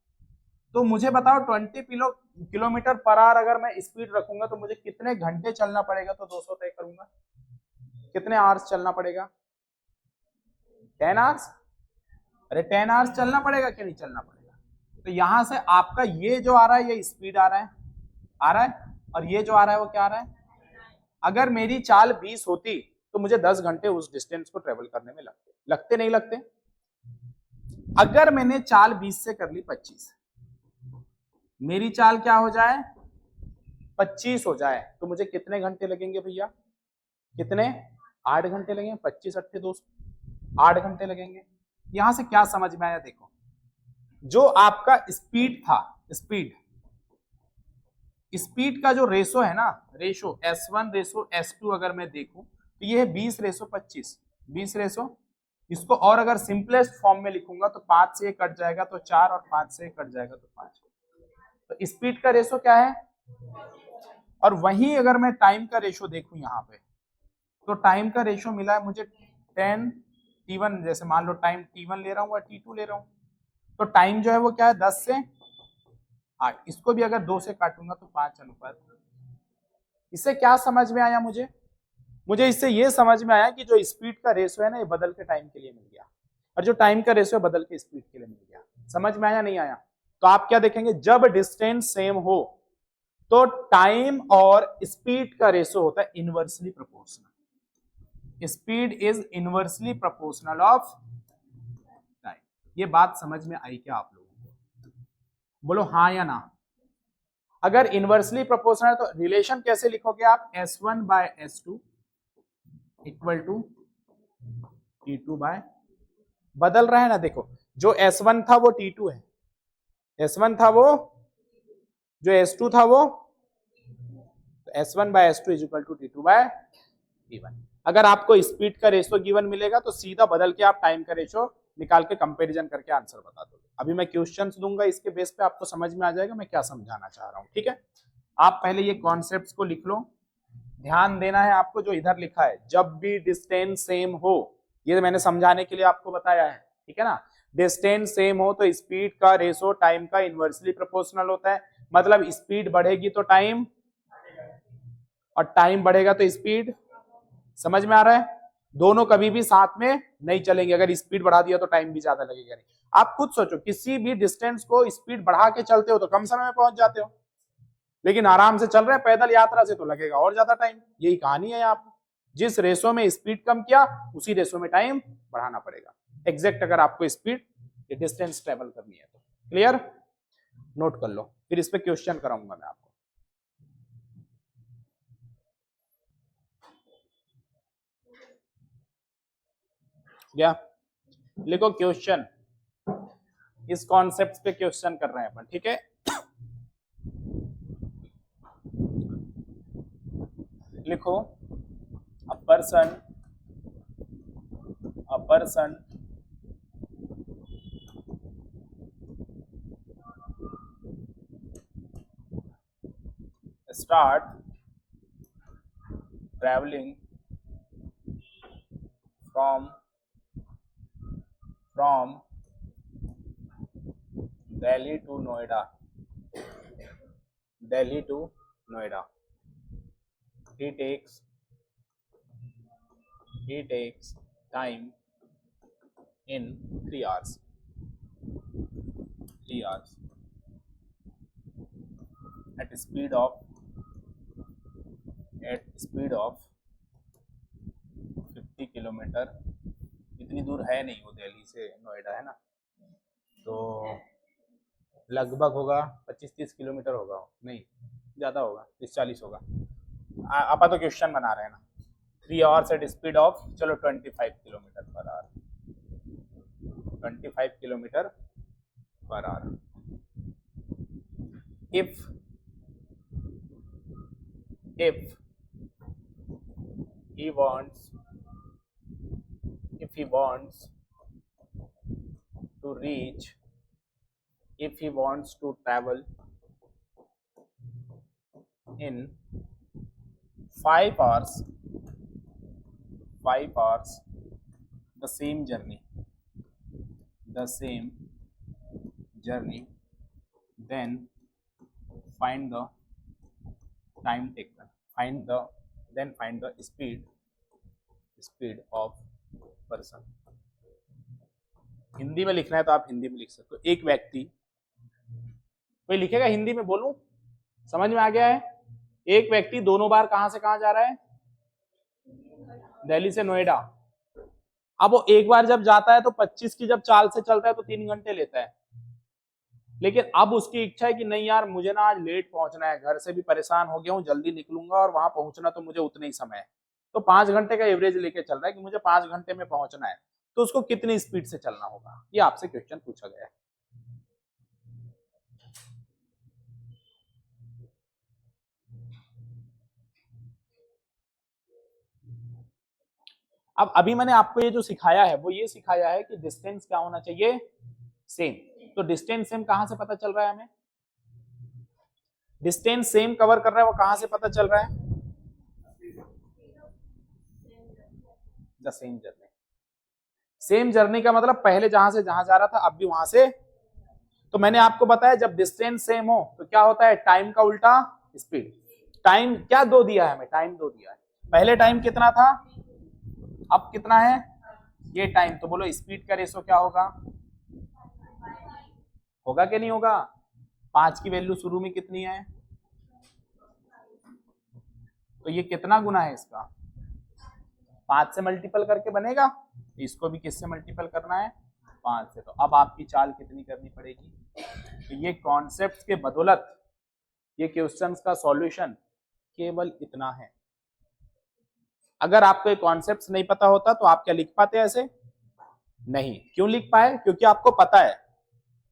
A: तो मुझे बताओ 20 किलोमीटर पर आवर अगर मैं स्पीड रखूंगा तो मुझे कितने घंटे चलना पड़ेगा? तो 200 तय करूंगा, कितने आवर्स चलना पड़ेगा? 10 आवर्स। अरे 10 आवर्स चलना पड़ेगा कि नहीं चलना पड़ेगा? तो यहां से आपका ये जो आ रहा है ये स्पीड आ रहा है, और ये जो आ रहा है वो क्या आ रहा है? अगर मेरी चाल 20 होती तो मुझे 10 घंटे उस डिस्टेंस को ट्रेवल करने में लगते नहीं लगते? अगर मैंने चाल 20 से कर ली 25, मेरी चाल क्या हो जाए? 25 हो जाए, तो मुझे कितने घंटे लगेंगे भैया? कितने? 8 घंटे लगेंगे। 25 अट्ठे 200, 8 घंटे लगेंगे। यहां से क्या समझ में आया? देखो, जो आपका स्पीड था, स्पीड का जो रेशो है ना, रेशो S1 रेशो S2 अगर मैं देखूं तो ये है 20 रेशो 25, 20 रेशो। इसको और अगर सिंपलेस्ट फॉर्म में लिखूंगा तो 5 से कट जाएगा तो 4, और 5 से कट जाएगा तो 5। तो स्पीड का रेशो क्या है? और वहीं अगर मैं टाइम का रेशो देखूं यहाँ पे, तो टाइम का रेशो मिला है मुझे 10 T1। जैसे मान लो टाइम T1 ले रहा हूँ या T2 ले रहा हूँ, तो टाइम जो है वो क्या है? 10 से 8। इसको भी अगर 2 से काटूंगा तो 5 अनुपात। इससे क्या समझ में आया मुझे? मुझे इससे ये समझ में आया कि जो स्पीड का रेशो है ना, ये बदल के टाइम के लिए मिल गया, और जो टाइम का रेशो है बदल के स्पीड के लिए मिल गया। समझ में आया नहीं आया? तो आप क्या देखेंगे, जब डिस्टेंस सेम हो तो टाइम और स्पीड का रेशो होता है inversely proportional. Speed is inversely proportional of time. ये बात समझ में आई क्या आप लोगों को? बोलो हाँ या ना। अगर इनवर्सली प्रोपोर्शनल है तो रिलेशन कैसे लिखोगे आप? S1 by S2 equal to T2 bye, बदल रहा है ना। देखो, जो S1 था वो T2 है, S1 था वो, जो S2 था वो, तो S1 by S2 is equal to T2 by T1। अगर आपको स्पीड का रेशो गिवन मिलेगा तो सीधा बदल के आप टाइम का रेशो निकाल के कंपैरिजन करके आंसर बता दो। अभी मैं क्वेश्चंस दूंगा, इसके बेस पे आपको समझ में आ जाएगा मैं क्या समझाना चाह रहा हूं। ठीक है, आप पहले ये कॉन्सेप्ट्स को लिख लो। ध्यान देना है आपको, जो इधर लिखा है जब भी डिस्टेंस सेम हो, ये मैंने समझाने के लिए आपको बताया है। ठीक है ना, डिस्टेंस सेम हो तो स्पीड का रेशो टाइम का इनवर्सली प्रोपोर्शनल होता है। मतलब स्पीड बढ़ेगी तो टाइम, और टाइम बढ़ेगा तो स्पीड। समझ में आ रहा है? दोनों कभी भी साथ में नहीं चलेंगे। अगर स्पीड बढ़ा दिया तो टाइम भी ज्यादा लगेगा नहीं। आप खुद सोचो, किसी भी डिस्टेंस को स्पीड बढ़ा के चलते हो तो कम समय में पहुंच जाते हो, लेकिन आराम से चल रहे हैं पैदल यात्रा से तो लगेगा और ज्यादा टाइम। यही कहानी है यहाँ पे। जिस रेशो में स्पीड कम किया उसी रेशो में टाइम बढ़ाना पड़ेगा एग्जैक्ट, अगर आपको स्पीड डिस्टेंस ट्रेवल करनी है तो। क्लियर? नोट कर लो, फिर इस पे क्वेश्चन कराऊंगा मैं आपको। क्या लिखो क्वेश्चन, इस कॉन्सेप्ट पे क्वेश्चन कर रहे हैं अपन। ठीक है, लिखो a person start traveling from Delhi to Noida, he takes time in 3 hours at speed of 50 kilometre. इतनी दूर है नहीं वो, दिल्ली से नोएडा है ना, तो लगभग होगा 25-30 किलोमीटर होगा, नहीं ज्यादा होगा, 30-40 होगा। आप तो क्वेश्चन बना रहे हैं ना। 3 आवर्स एट स्पीड ऑफ, चलो 25 kilometre per our, 25 kilometre per our. if he wants to to reach if he wants to travel in 5 hours the same journey then find the time taken find the speed of person। Hindi में लिखना है तो आप हिंदी में लिख सकते हो। एक व्यक्ति, कोई लिखेगा हिंदी में, बोलूं? समझ में आ गया है? एक व्यक्ति दोनों बार कहां से कहां जा रहा है? दिल्ली से नोएडा। अब वो एक बार जब जाता है तो 25 की जब चाल से चलता है तो 3 घंटे लेता है, लेकिन अब उसकी इच्छा है कि नहीं यार मुझे ना आज लेट पहुंचना है, घर से भी परेशान हो गया हूं, जल्दी निकलूंगा और वहां पहुंचना तो मुझे उतना ही समय है, तो 5 घंटे का एवरेज लेके चल रहा है कि मुझे 5 घंटे में पहुंचना है, तो उसको कितनी स्पीड से चलना होगा? ये आपसे क्वेश्चन पूछा गया है। अब अभी मैंने आपको ये जो सिखाया है वो ये सिखाया है कि डिस्टेंस क्या होना चाहिए? सेम। तो डिस्टेंस सेम कहां से पता चल रहा है हमें? डिस्टेंस सेम कवर कर रहा है वो कहां से पता चल रहा है? The same journey. Same journey का मतलब पहले जहां से जहां जा रहा था अब भी वहां से। तो मैंने आपको बताया जब डिस्टेंस सेम हो तो क्या होता है? टाइम का उल्टा स्पीड। टाइम क्या दो दिया है हमें? टाइम दो दिया है। पहले टाइम कितना था, अब कितना है? ये टाइम। तो बोलो स्पीड का रेशो क्या होगा? होगा कि नहीं होगा? 5 की वैल्यू शुरू में कितनी है? तो ये कितना गुना है इसका? 5 से मल्टीपल करके बनेगा। इसको भी किससे मल्टीपल करना है? 5 से। तो अब आपकी चाल कितनी करनी पड़ेगी? तो ये कॉन्सेप्ट के बदौलत ये क्वेश्चंस का सॉल्यूशन केवल इतना है। अगर आपको ये कॉन्सेप्ट नहीं पता होता तो आप क्या लिख पाते ऐसे? नहीं। क्यों लिख पाए? क्योंकि आपको पता है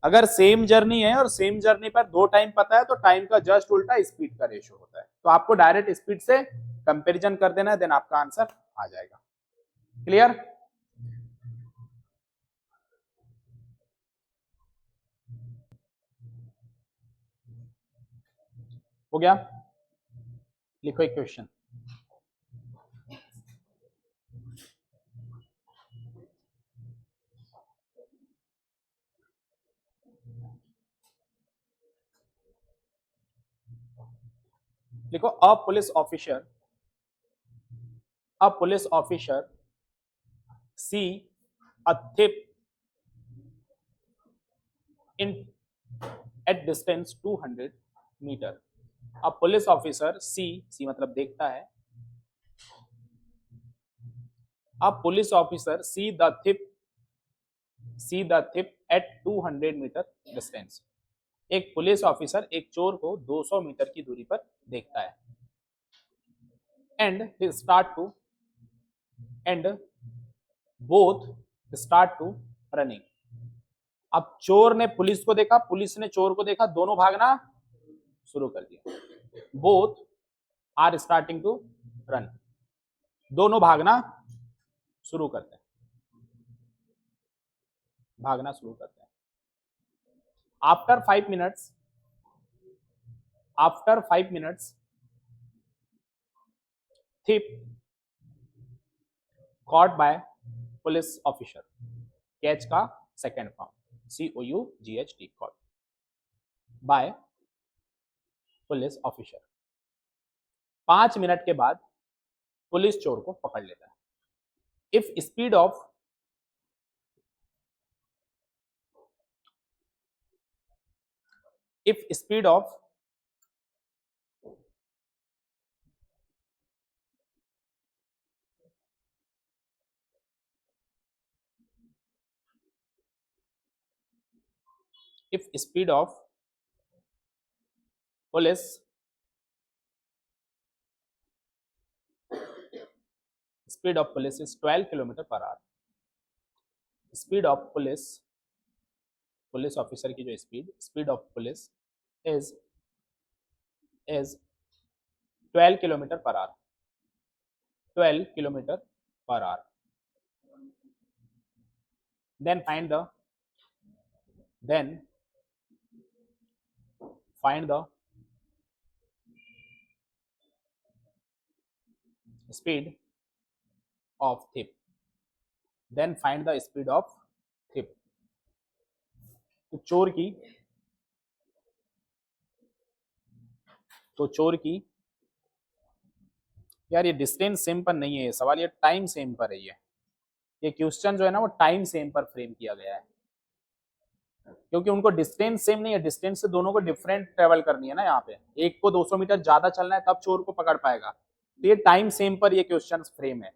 A: अगर सेम जर्नी है और सेम जर्नी पर 2 टाइम पता है तो टाइम का जस्ट उल्टा स्पीड का रेशो होता है, तो आपको डायरेक्ट स्पीड से कंपैरिजन कर देना है, देन आपका आंसर आ जाएगा। क्लियर? हो गया? लिखो एक क्वेश्चन। लिखो a police officer see a thief in at distance 200 metre. A police officer see मतलब देखता है, a police officer see the thief at 200 metre distance. एक पुलिस ऑफिसर एक चोर को 200 मीटर की दूरी पर देखता है। And both start to running. अब चोर ने पुलिस को देखा, पुलिस ने चोर को देखा, दोनों भागना शुरू कर दिया। Both are starting to run. दोनों भागना शुरू करते हैं, भागना शुरू करते हैं। After 5 minutes thief caught by police officer. Catch का second form COUGHT, caught by police officer. 5 minute के बाद पुलिस चोर को पकड़ लेता है। If speed of police is 12 kilometre per hour. Speed of police officer की जो speed of police is 12 kilometre per hour. 12 kilometre per hour. Then find the then find the speed of thief, then find the speed of thief. तो चोर की यार ये distance same पर नहीं है ये सवाल, ये टाइम सेम पर है। ये क्वेश्चन जो है ना वो टाइम सेम पर फ्रेम किया गया है, क्योंकि उनको डिस्टेंस सेम नहीं है, डिस्टेंस से दोनों को डिफरेंट ट्रेवल करनी है ना। यहाँ पे एक को 200 मीटर ज्यादा चलना है तब चोर को पकड़ पाएगा, तो ये टाइम सेम पर ये क्वेश्चन फ्रेम है।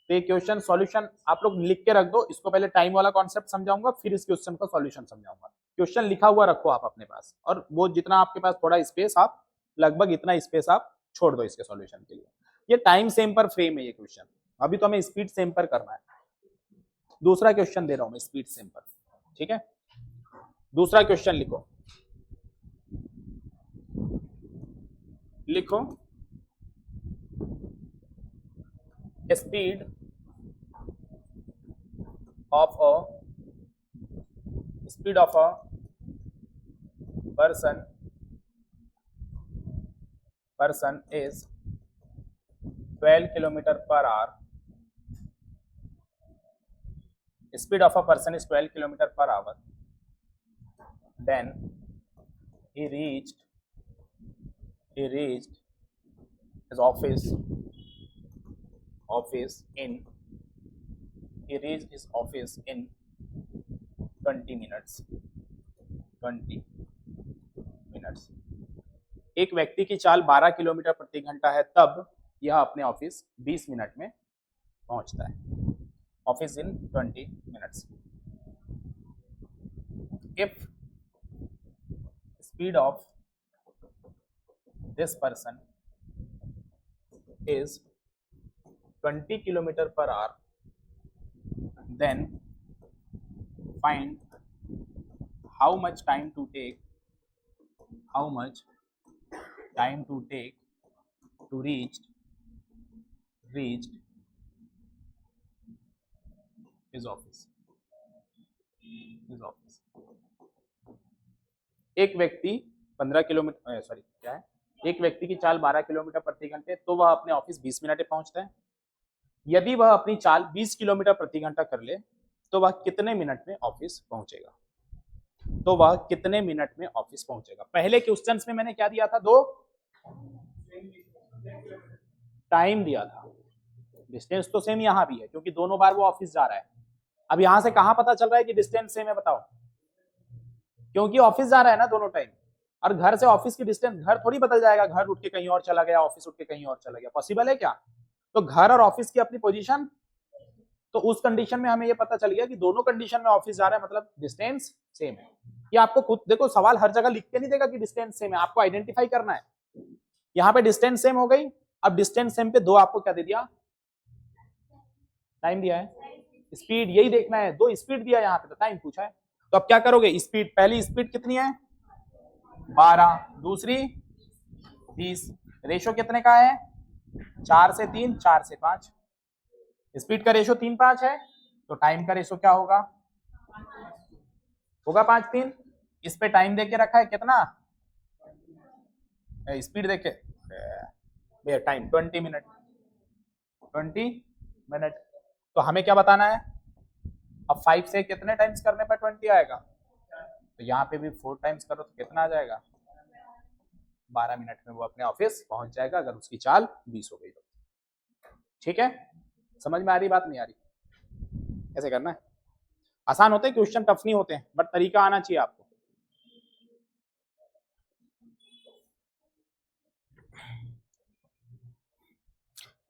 A: तो ये क्वेश्चन सॉल्यूशन आप लोग लिख के रख दो, इसको पहले टाइम वाला कॉन्सेप्ट समझाऊंगा फिर इस क्वेश्चन का सॉल्यूशन समझाऊंगा। क्वेश्चन लिखा हुआ रखो आप अपने पास, और वो जितना आपके पास थोड़ा स्पेस, आप लगभग इतना स्पेस आप छोड़ दो इसके सॉल्यूशन के लिए। ये टाइम सेम पर फ्रेम है ये क्वेश्चन, अभी तो हमें स्पीड सेम पर करना है। दूसरा क्वेश्चन दे रहा हूं मैं स्पीड सेम पर, ठीक है। दूसरा क्वेश्चन लिखो, speed of a person is 12 kilometer per hour. Speed of a person is 12 kilometer per hour. Then he reached his office in 20 minutes. एक व्यक्ति की चाल 12 किलोमीटर प्रति घंटा है, तब यह अपने ऑफिस 20 मिनट में पहुंचता है। Office in 20 minutes. If speed of this person is 20 kilometer per hour, then find how much time to take to reach his office. एक व्यक्ति 15 किलोमीटर क्या है, एक व्यक्ति की चाल 12 किलोमीटर प्रति घंटे, तो वह अपने ऑफिस 20 मिनट में पहुंचता है। यदि वह अपनी चाल 20 किलोमीटर प्रति घंटा कर ले तो वह कितने मिनट में ऑफिस पहुंचेगा। पहले क्वेश्चन में मैंने क्या दिया था, 2 टाइम दिया था। डिस्टेंस तो सेम यहां भी है क्योंकि दोनों बार वो ऑफिस जा रहा है। अब यहां से कहां पता चल रहा है कि डिस्टेंस सेम है, बताओ? क्योंकि ऑफिस जा रहा है ना दोनों टाइम, और घर से ऑफिस की डिस्टेंस, घर थोड़ी बदल जाएगा, घर उठ के कहीं और चला गया, ऑफिस उठ के कहीं और चला गया, पॉसिबल है क्या? तो घर और ऑफिस की अपनी पोजीशन, तो उस कंडीशन में हमें ये पता चल गया कि दोनों कंडीशन में ऑफिस जा रहा है, मतलब डिस्टेंस सेम है। ये आपको खुद देखो, सवाल हर जगह लिख के नहीं देगा कि डिस्टेंस सेम है, आपको आइडेंटिफाई करना है। यहाँ पे डिस्टेंस सेम हो गई, अब डिस्टेंस सेम पे 2 आपको क्या दे दिया, टाइम दिया है। स्पीड यही देखना है, 2 स्पीड दिया यहाँ पे तो टाइम पूछा है। तो अब क्या करोगे, स्पीड, पहली स्पीड कितनी है 12, दूसरी 20, रेशो कितने का है 4 से 3, 4 से 5। स्पीड का रेशो 3-5 है, तो टाइम का रेशो क्या होगा 5-3। इस पे टाइम देके रखा है कितना, स्पीड देखे टाइम 20 मिनट। तो हमें क्या बताना है, अब 5 से कितने टाइम्स करने पर 20 आएगा, तो यहाँ पे भी 4 टाइम्स करो तो कितना आ जाएगा 12 मिनट में वो अपने ऑफिस पहुंच जाएगा, अगर उसकी चाल 20 हो गई तो। ठीक है, समझ में आ रही बात, नहीं आ रही? ऐसे करना है, आसान होते हैं क्वेश्चन, टफ नहीं होते हैं, बट तरीका आना चाहिए आपको।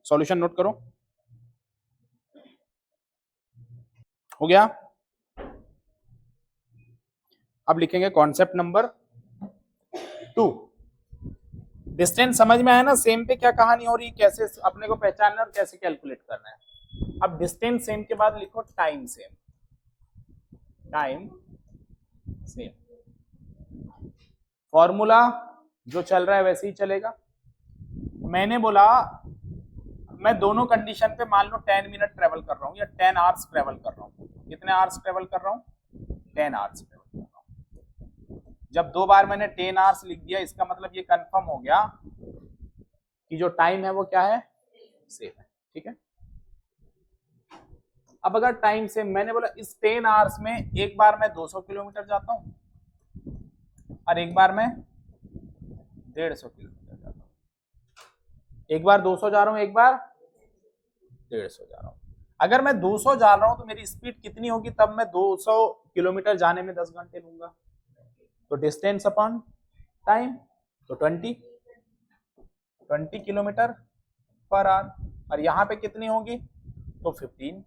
A: सॉल्यूशन नोट करो, हो गया? अब लिखेंगे कॉन्सेप्ट नंबर 2। डिस्टेंस समझ में आया ना, सेम पे क्या कहानी हो रही, कैसे अपने को पहचानना और कैसे कैलकुलेट करना है। अब डिस्टेंस सेम के बाद लिखो टाइम सेम। फॉर्मूला जो चल रहा है वैसे ही चलेगा। मैंने बोला मैं दोनों कंडीशन पे मान लो 10 मिनट ट्रेवल कर रहा हूं या 10 आवर्स ट्रेवल कर रहा हूं। कितने आवर्स ट्रेवल कर रहा हूं, 10 आवर्स ट्रेवल कर रहा हूं। जब 2 बार मैंने 10 आवर्स लिख दिया, इसका मतलब ये कंफर्म हो गया कि जो टाइम है वो क्या है, सेम है। ठीक है, अब अगर टाइम सेम, मैंने बोला इस 10 आवर्स में एक बार मैं 200 किलोमीटर जाता हूं और एक बार मैं 150 किलोमीटर जाता हूं, एक बार 200 जा रहा हूं, एक बार 150 जा रहा हूं। अगर मैं 200 जा रहा हूं तो मेरी स्पीड कितनी होगी, तब मैं 200 किलोमीटर जाने में 10 घंटे लूंगा, तो डिस्टेंस अपॉन टाइम, तो 20 किलोमीटर पर आवर। और यहां पे कितनी होगी, तो 15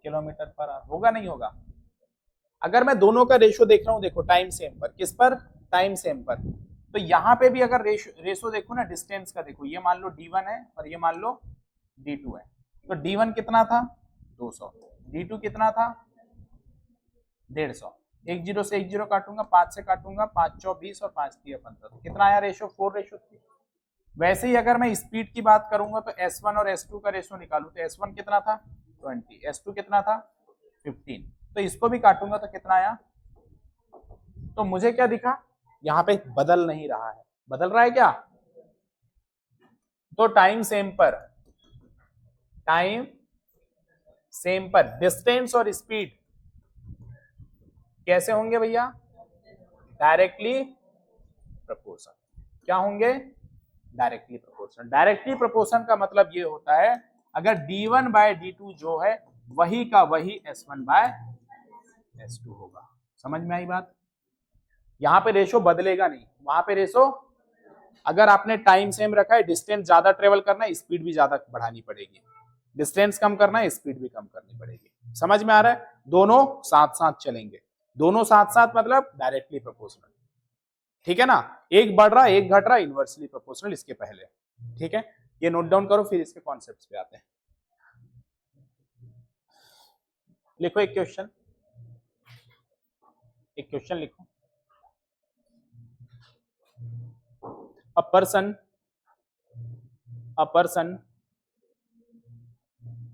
A: किलोमीटर पर आवर। होगा नहीं होगा? अगर मैं दोनों का रेशो देख रहा हूं, देखो टाइम सेम पर, किस पर, टाइम सेम पर, तो यहां पे भी अगर रेशो देखो ना डिस्टेंस का, देखो ये मान लो d1 है और ये मान लो d2 है, तो d1 कितना था 200, d2 कितना था 150, एक जीरो से एक जीरो काटूंगा, 5 से काटूंगा, 5 चौ 20 और 5 3 15, तो कितना आया रेशो, 4:3। वैसे ही अगर मैं स्पीड की बात करूंगा तो S1 और S2 का रेशो निकालू तो S1 कितना था 20, S2 कितना था 15, तो इसको भी काटूंगा तो कितना आया, तो मुझे क्या दिखा, यहाँ पे बदल नहीं रहा है, बदल रहा है क्या, तो टाइम सेम पर डिस्टेंस और स्पीड कैसे होंगे भैया, डायरेक्टली प्रोपोर्शनल। क्या होंगे, डायरेक्टली प्रोपोर्शनल। डायरेक्टली प्रोपोर्शनल का मतलब ये होता है अगर d1 बाय d2 जो है वही का वही s1 बाय s2 होगा। समझ में आई बात? यहां पे रेशो बदलेगा नहीं, वहां पे रेशो, अगर आपने टाइम सेम रखा है, डिस्टेंस ज्यादा ट्रेवल करना है, स्पीड भी ज्यादा बढ़ानी पड़ेगी, डिस्टेंस कम करना है, स्पीड भी कम करनी पड़ेगी। समझ में आ रहा है? दोनों साथ साथ चलेंगे, दोनों साथ साथ मतलब डायरेक्टली प्रोपोर्शनल। ठीक है ना, एक बढ़ रहा एक घट रहा, इनवर्सली प्रोपोर्शनल इसके पहले। ठीक है, ये नोट डाउन करो, फिर इसके कॉन्सेप्ट्स पे आते हैं। लिखो एक क्वेश्चन लिखो। A person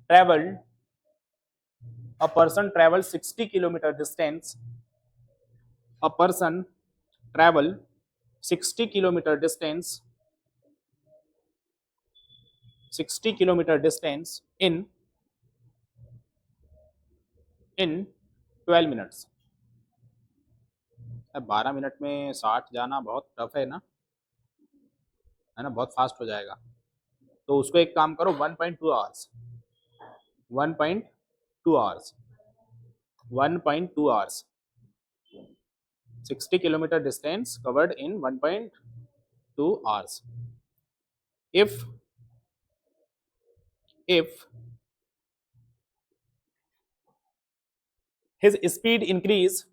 A: traveled 60 kilometer distance. A person traveled 60 kilometer distance in 12 minutes. अब 12 मिनट में 60 जाना बहुत टफ है ना, बहुत फास्ट हो जाएगा। तो उसको एक काम करो, 1.2 hours 60 kilometer distance covered in 1.2 hours. If his speed increase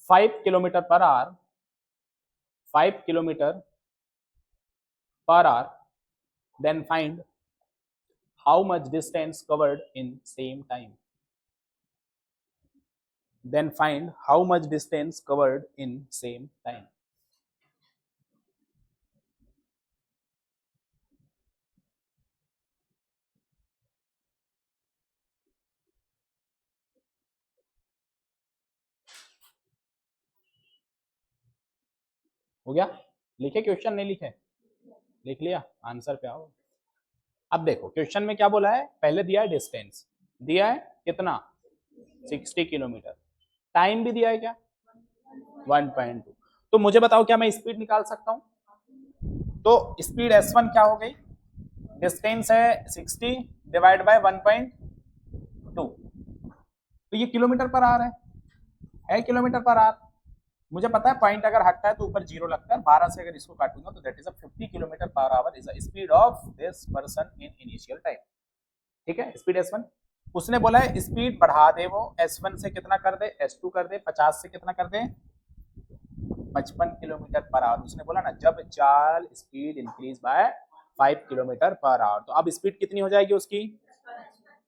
A: 5 kilometer per hour, then find how much distance covered in same time. हो गया? लिखे क्वेश्चन, नहीं लिखे? लिख लिया, आंसर पे आओ। अब देखो क्वेश्चन में क्या बोला है, पहले दिया है डिस्टेंस, दिया है कितना 60 किलोमीटर, टाइम भी दिया है क्या 1.2। तो मुझे बताओ क्या मैं स्पीड निकाल सकता हूं? तो स्पीड S1 क्या हो गई, डिस्टेंस है 60 डिवाइड बाय 1.2, तो ये किलोमीटर पर आवर है किलोमीटर पर आवर। मुझे पता है पॉइंट अगर हटता है तो ऊपर जीरो लगता है, 12 से अगर इसको काटूंगा तो that is 50 kilometre per our is the speed of this person in initial time. ठीक है, स्पीड S1। उसने बोला है स्पीड बढ़ा दे, वो S1 से कितना कर दे, S2 कर दे, 50 से कितना कर दे 55 किलोमीटर पर आवर। उसने बोला ना जब चाल speed increase by 5 kilometre per our, तो अब स्पीड कितनी हो जाएगी उसकी,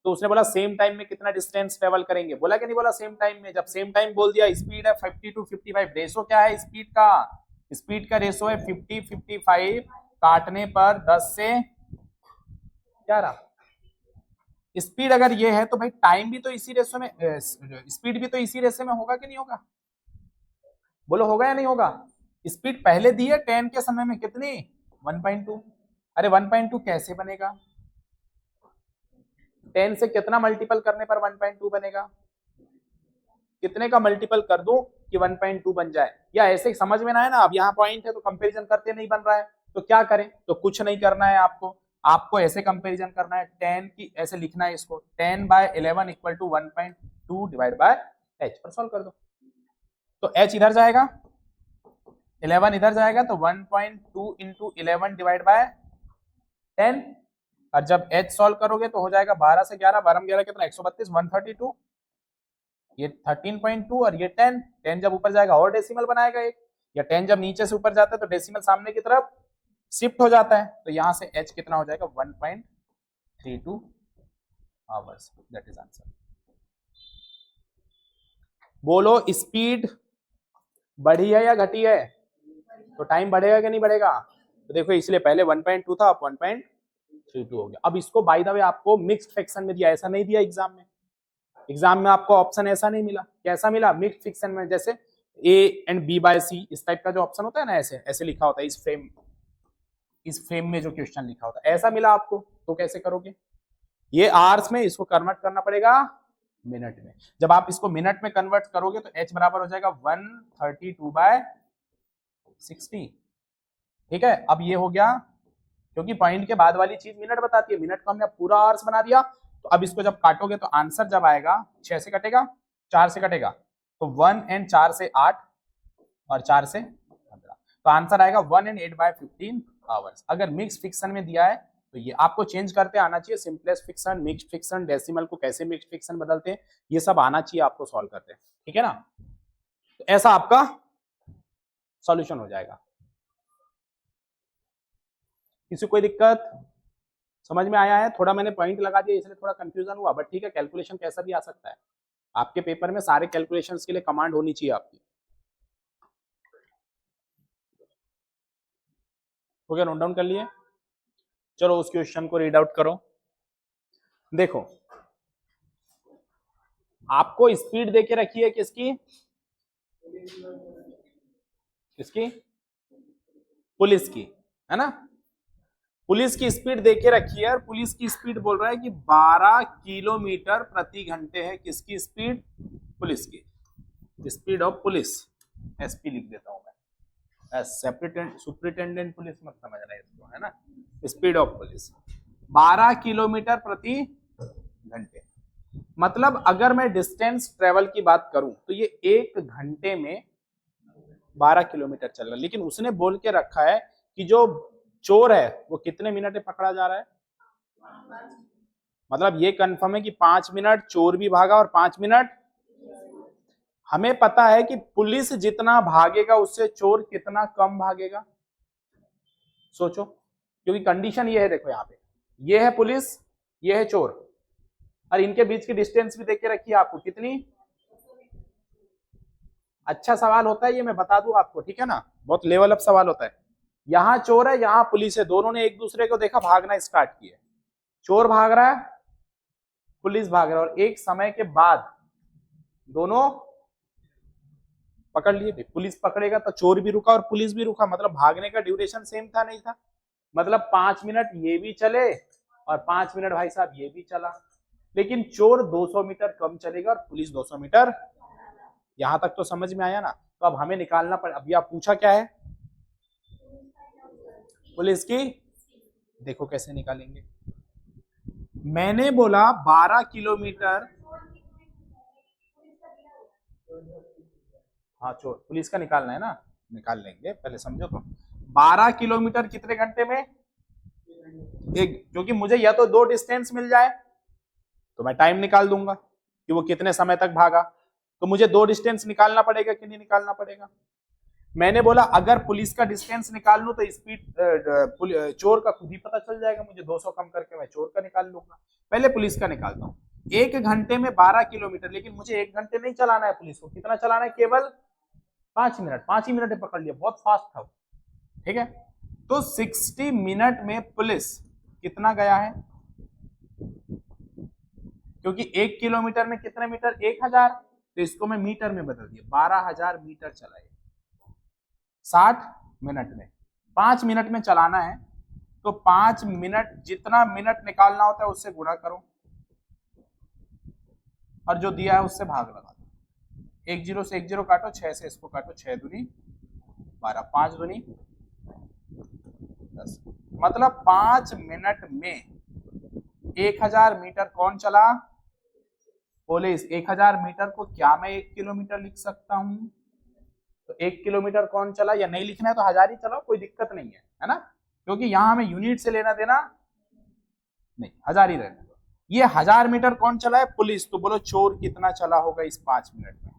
A: तो उसने बोला सेम टाइम में कितना डिस्टेंस ट्रेवल करेंगे, बोला कि नहीं बोला सेम टाइम में? जब सेम टाइम बोल दिया, स्पीड है 50 to 55, रेशो क्या है स्पीड का रेशो है 50 55, काटने पर 10 से 11, स्पीड अगर ये है तो भाई टाइम भी तो इसी रेशो में, स्पीड भी तो इसी रेशो में होगा कि नहीं होगा? बोलो होगा या नहीं होगा? स्पीड पहले दी है 10 के समय में कितनी? 1.2। अरे 1.2 कैसे बनेगा? 10 से कितना मल्टीपल करने पर 1.2 बनेगा? कितने का मल्टीपल कर दूं कि 1.2 बन जाए? या ऐसे समझ में ना है ना, अब यहाँ पॉइंट है तो कंपैरिजन करते नहीं बन रहा है तो क्या करें? तो कुछ नहीं करना है आपको, आपको ऐसे कंपैरिजन करना है 10 की, ऐसे लिखना है इसको 10/11 equal to 1.2 divide by h पर सॉल्व कर दो। तो h इधर जाएगा, 11 इधर जाएगा, तो 1.2 इंटू 11 डिवाइड बाय 10, और जब h सॉल्व करोगे तो हो जाएगा 12 से 11, 12 में 11 कितना? 132, 132, ये 13.2 और ये 10, 10 जब ऊपर जाएगा और डेसिमल बनाएगा एक, या 10 जब नीचे से ऊपर जाता है तो डेसिमल सामने की तरफ शिफ्ट हो जाता है, तो यहां से h कितना हो जाएगा? 1.32 आवर्स, दैट इज आंसर। बोलो स्पीड बढ़ी है या घटी है? तो टाइम बढ़ेगा कि नहीं बढ़ेगा? तो देखो इसलिए पहले 1.2 था, अब 1.32 हो गया। अब इसको बाय द वे आपको मिक्स्ड फ्रैक्शन में दिया, ऐसा नहीं दिया एग्जाम में। एग्जाम में आपको ऑप्शन ऐसा नहीं मिला, कैसा मिला? मिक्स्ड फ्रैक्शन में, जैसे a and b by c, इस टाइप का जो ऑप्शन होता है ना, ऐसे ऐसे लिखा होता है, इस फ्रेम में जो क्वेश्चन लिखा होता है ऐसा मिला आपको, तो कैसे करोगे? ये आवर्स में, इसको कन्वर्ट करना पड़ेगा मिनट में। जब आप इसको मिनट में कन्वर्ट करोगे तो h बराबर हो जाएगा 132/60। ठीक है, अब ये हो गया, क्योंकि पॉइंट के बाद वाली चीज मिनट बताती है, मिनट को हमने पूरा आवर्स बना दिया, तो अब इसको जब काटोगे तो आंसर जब आएगा 6 से कटेगा, 4 से कटेगा, तो 1 एंड 4 से 8 और 4 से 15, तो आंसर आएगा 1 एंड 8/15 आवर्स। अगर मिक्स फ्रिक्शन में दिया है तो ये आपको चेंज करते आना चाहिए, simplest friction, mix friction, decimal को कैसे मिक्स फ्रिक्शन बदलते हैं, ये सब आना चाहिए आपको सॉल्व करते हैं। ठीक है ना? तो ऐसा आपका सॉल्यूशन हो जाएगा। किसी कोई दिक्कत? समझ में आया है? थोड़ा मैंने पॉइंट लगा दिया इसलिए थोड़ा कंफ्यूजन हुआ, बट ठीक है, कैलकुलेशन कैसा भी आ सकता है। आपके पेपर में सारे कैलकुलेशंस के लिए कमांड होनी चाहिए आपकी। हो गया? नोट डाउन कर लिए? चलो उस क्वेश्चन को रीड आउट करो। देखो आपको स्पीड देके रखी है किसकी? किसकी? पुलिस की, है ना? पुलिस की स्पीड देके रखी है और पुलिस की स्पीड बोल रहा है कि 12 किलोमीटर प्रति घंटे है। किसकी स्पीड? पुलिस की स्पीड ऑफ पुलिस, एसपी लिख देता हूं मैं, सुप्रिटेंडेंट पुलिस मत समझना इसको, है ना? स्पीड ऑफ पुलिस 12 किलोमीटर प्रति घंटे। मतलब अगर मैं डिस्टेंस ट्रेवल की बात करूं तो ये 1 घंटे में 12 किलोमीटर चल रहा है, लेकिन उसने बोल के रखा है कि जो चोर है वो कितने मिनट में पकड़ा जा रहा है। मतलब ये कंफर्म है कि 5 मिनट चोर भी भागा और 5 मिनट। हमें पता है कि पुलिस जितना भागेगा उससे चोर कितना कम भागेगा। सोचो, क्योंकि कंडीशन ये है, देखो यहाँ पे ये है पुलिस, ये है चोर, और इनके बीच की डिस्टेंस भी देख के रखिए आपको कितनी। अच्छा सवाल होता है ये, मैं बता दूं आपको, ठीक है ना? बहुत लेवल अप सवाल होता है। यहाँ चोर है, यहाँ पुलिस है, दोनों ने एक दूसरे को देखा, भागना स्टार्ट किया। चोर भाग रहा है, पुलिस भाग रहा है, और एक समय के बाद दोनों पकड़ लिए। पुलिस पकड़ेगा तो चोर भी रुका और पुलिस भी रुका, मतलब भागने का ड्यूरेशन सेम था, नहीं था? मतलब 5 मिनट ये भी चले और 5 मिनट भाई साहब ये भी चला, लेकिन चोर 200 मीटर कम चलेगा और पुलिस 200 मीटर। यहां तक तो समझ में आया ना? तो अब हमें निकालना पड़े। अभी आप पूछा क्या है? पुलिस की। देखो कैसे निकालेंगे। मैंने बोला 12 किलोमीटर, हाँ चोर पुलिस का निकालना है ना, निकाल लेंगे, पहले समझो तो। 12 किलोमीटर कितने घंटे में? एक, क्योंकि मुझे या तो दो डिस्टेंस मिल जाए तो मैं टाइम निकाल दूंगा कि वो कितने समय तक भागा, तो मुझे दो डिस्टेंस निकालना पड़ेगा कि नहीं निकालना पड़ेगा? मैंने बोला अगर पुलिस का डिस्टेंस निकाल लूं तो स्पीड चोर का खुद ही पता चल जाएगा, मुझे 200 कम करके मैं चोर का निकाल लूंगा। पहले पुलिस का निकालता हूं। 1 घंटे में 12 किलोमीटर, लेकिन मुझे 1 घंटे नहीं चलाना है पुलिस को, कितना चलाना है? केवल 5 मिनट। 5 ही मिनट में पकड़ लिया, बहुत फास्ट था। ठीक है, तो 60 मिनट में पुलिस कितना गया है? क्योंकि 1 किलोमीटर में कितने मीटर, 1000, तो इसको मैं मीटर में बदल दिया, 12000 मीटर चलाए 60 मिनट में। 5 मिनट में चलाना है तो 5 मिनट, जितना मिनट निकालना होता है उससे गुणा करो और जो दिया है उससे भाग लगा दो। 1 0 से 1 0 काटो, 6 से इसको काटो, 6 दूनी 12, 5 दूनी 10, मतलब 5 मिनट में 1000 मीटर कौन चला? बोले इस 1000 मीटर को क्या मैं 1 किलोमीटर लिख सकता हूं? तो 1 किलोमीटर कौन चला, या नहीं लिखना है तो 1000 ही चलाओ, कोई दिक्कत नहीं है ना, क्योंकि यहां हमें यूनिट से लेना देना नहीं, 1000 ही रहने दो। ये 1000 मीटर कौन चला है? पुलिस। तो बोलो चोर कितना चला होगा इस 5 मिनट में?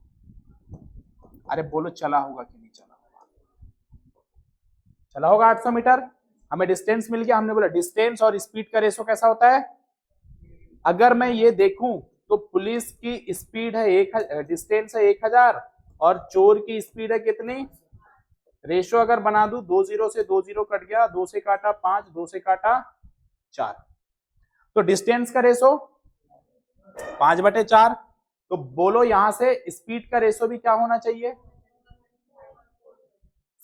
A: अरे बोलो चला होगा कि नहीं चला होगा? चला होगा 800 मीटर। हमें डिस्टेंस मिल गया, हमने बोला डिस्टेंस और स्पीड का रेशो कैसा होता है? अगर मैं ये देखूं तो पुलिस की स्पीड है 1, डिस्टेंस है 1000 और चोर की स्पीड है कितनी? रेशो अगर बना दूं, 2 0 से 2 0 कट गया, 2 से काटा 5, 2 से काटा 4, तो डिस्टेंस का रेशो 5/4। तो बोलो यहां से स्पीड का रेशो भी क्या होना चाहिए?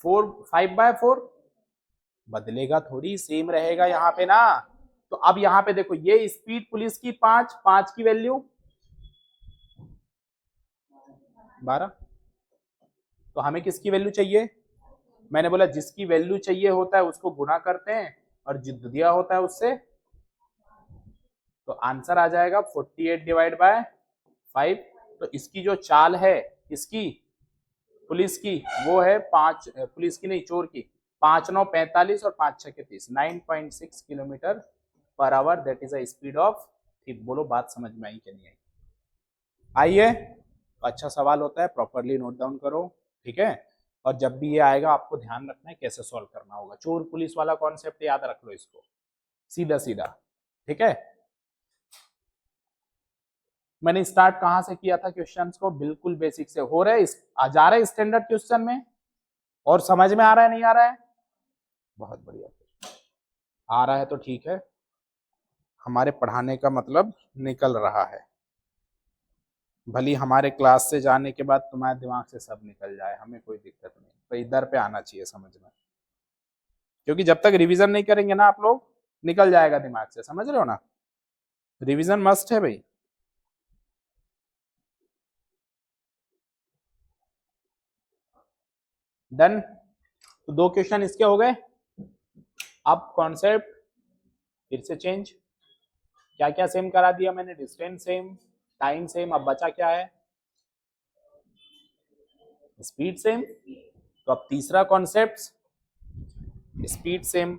A: 5/4। बदलेगा थोड़ी, सेम रहेगा यहाँ पे ना। तो अब यहाँ पे देखो, ये स्पीड पुलिस की 5 की वैल्यू 12, तो हमें किसकी वैल्यू चाहिए? मैंने बोला जिसकी वैल्यू चाहिए होता है उसको गुणा करते हैं और जितना दिया होता है उससे, तो आंसर आ जाएगा 48/5। तो इसकी जो चाल है, इसकी पुलिस की, वो है 5, पुलिस की नहीं चोर की, 5 9 45 और 5 6 30, 9.6 kilometre per hour, that is a speed of thief. बोलो बात समझ में आई कि नहीं आई? आइए, तो अच्छा सवाल होता है, प्रॉपरली नोट डाउन करो, ठीक है। और जब भी ये आएगा आपको ध्यान रखना है कैसे सॉल्व करना होगा। चोर पुलिस वाला कॉन्सेप्ट याद रख लो इसको, सीधा सीधा, ठीक है। मैंने स्टार्ट कहां से किया था क्वेश्चंस को? बिल्कुल बेसिक से। हो रहे जा रहे स्टैंडर्ड क्वेश्चन में, और समझ में आ रहा है नहीं आ रहा है? बहुत बढ़िया, आ रहा है तो ठीक है, हमारे पढ़ाने का मतलब निकल रहा है। भली हमारे क्लास से जाने के बाद तुम्हारे दिमाग से सब निकल जाए, हमें कोई दिक्कत नहीं, तो इधर पे आना चाहिए समझ में, क्योंकि जब तक रिवीजन नहीं करेंगे ना आप लोग, निकल जाएगा दिमाग से, समझ रहे हो ना। रिवीजन मस्ट है भाई। डन। तो 2 क्वेश्चन इसके हो गए। अब कॉन्सेप्ट फिर से चेंज, क्या क्या सेम करा दिया मैंने? डिस्टेंस सेम, टाइम सेम, अब बचा क्या है? Speed same. तो अब तीसरा concept, speed same.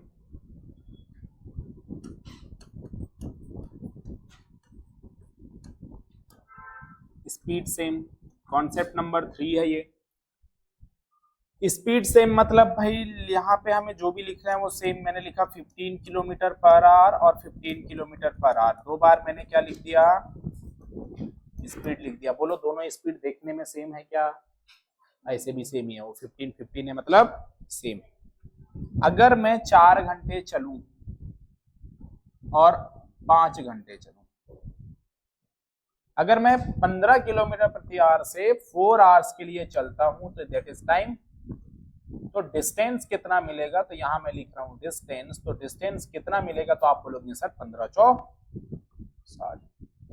A: Speed same concept number 3 है ये। स्पीड सेम मतलब भाई यहाँ पे हमें जो भी लिख रहे हैं वो सेम। मैंने लिखा 15 किलोमीटर पर आवर और 15 किलोमीटर पर आवर, 2 बार मैंने क्या लिख दिया? स्पीड लिख दिया। बोलो दोनों स्पीड देखने में सेम है क्या? ऐसे भी सेम ही है, वो 15 15 है मतलब सेम है। अगर मैं 4 घंटे चलूं और 5 घंटे चलूं, अगर मैं 15 किलोमीटर प्रति आवर से 4 आवर्स के लिए चलता हूं तो दैट इज टाइम। तो डिस्टेंस कितना मिलेगा? तो यहां मैं लिख रहा हूं डिस्टेंस। तो डिस्टेंस कितना मिलेगा? तो आप बोलोगे सर 15 चौक 60,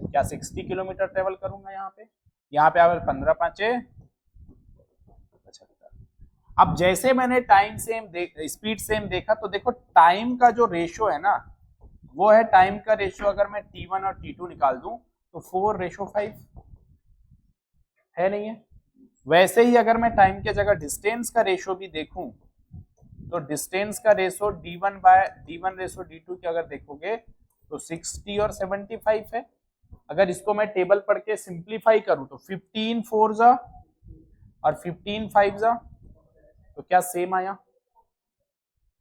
A: क्या 60 किलोमीटर ट्रेवल करूंगा यहाँ पे आवर 15 5 75। अब जैसे मैंने टाइम सेम स्पीड सेम देखा, तो देखो टाइम का जो रेशो है ना, वो है टाइम का रेशो। अगर मैं T1 और T2 निकाल दूं तो 4:5 है, नहीं है? वैसे ही अगर मैं टाइम के जगह डिस्टेंस का रेशो भी देखूं, तो डिस्टेंस का रेशो D1/D2 की अगर देखोगे तो 60 और 75 है। अगर इसको मैं टेबल पढ़ के सिंप्लीफाई करूं तो 15 4 जा और 15 5 जा, तो क्या सेम आया?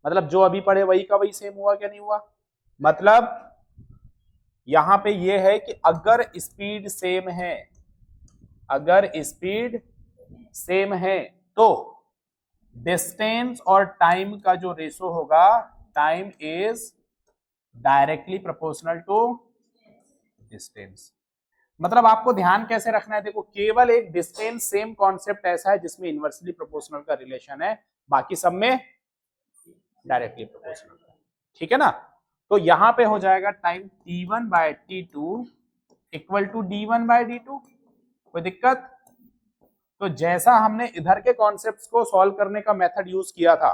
A: मतलब जो अभी पढ़े वही का वही सेम हुआ क्या नहीं हुआ? मतलब यहां पे ये है कि अगर स्पीड सेम है, अगर स्पीड सेम है तो डिस्टेंस और टाइम का जो रेशो होगा, time is directly proportional to distance. मतलब आपको ध्यान कैसे रखना है, देखो केवल एक डिस्टेंस सेम कॉन्सेप्ट ऐसा है जिसमें इनवर्सली प्रोपोर्शनल का रिलेशन है, बाकी सब में डायरेक्टली प्रोपोर्शनल है, ठीक है ना। तो यहां पे हो जाएगा time t1 by t2 equal to d1 by d2, कोई दिक्कत। तो जैसा हमने इधर के कॉन्सेप्ट्स को सॉल्व करने का मेथड यूज किया था,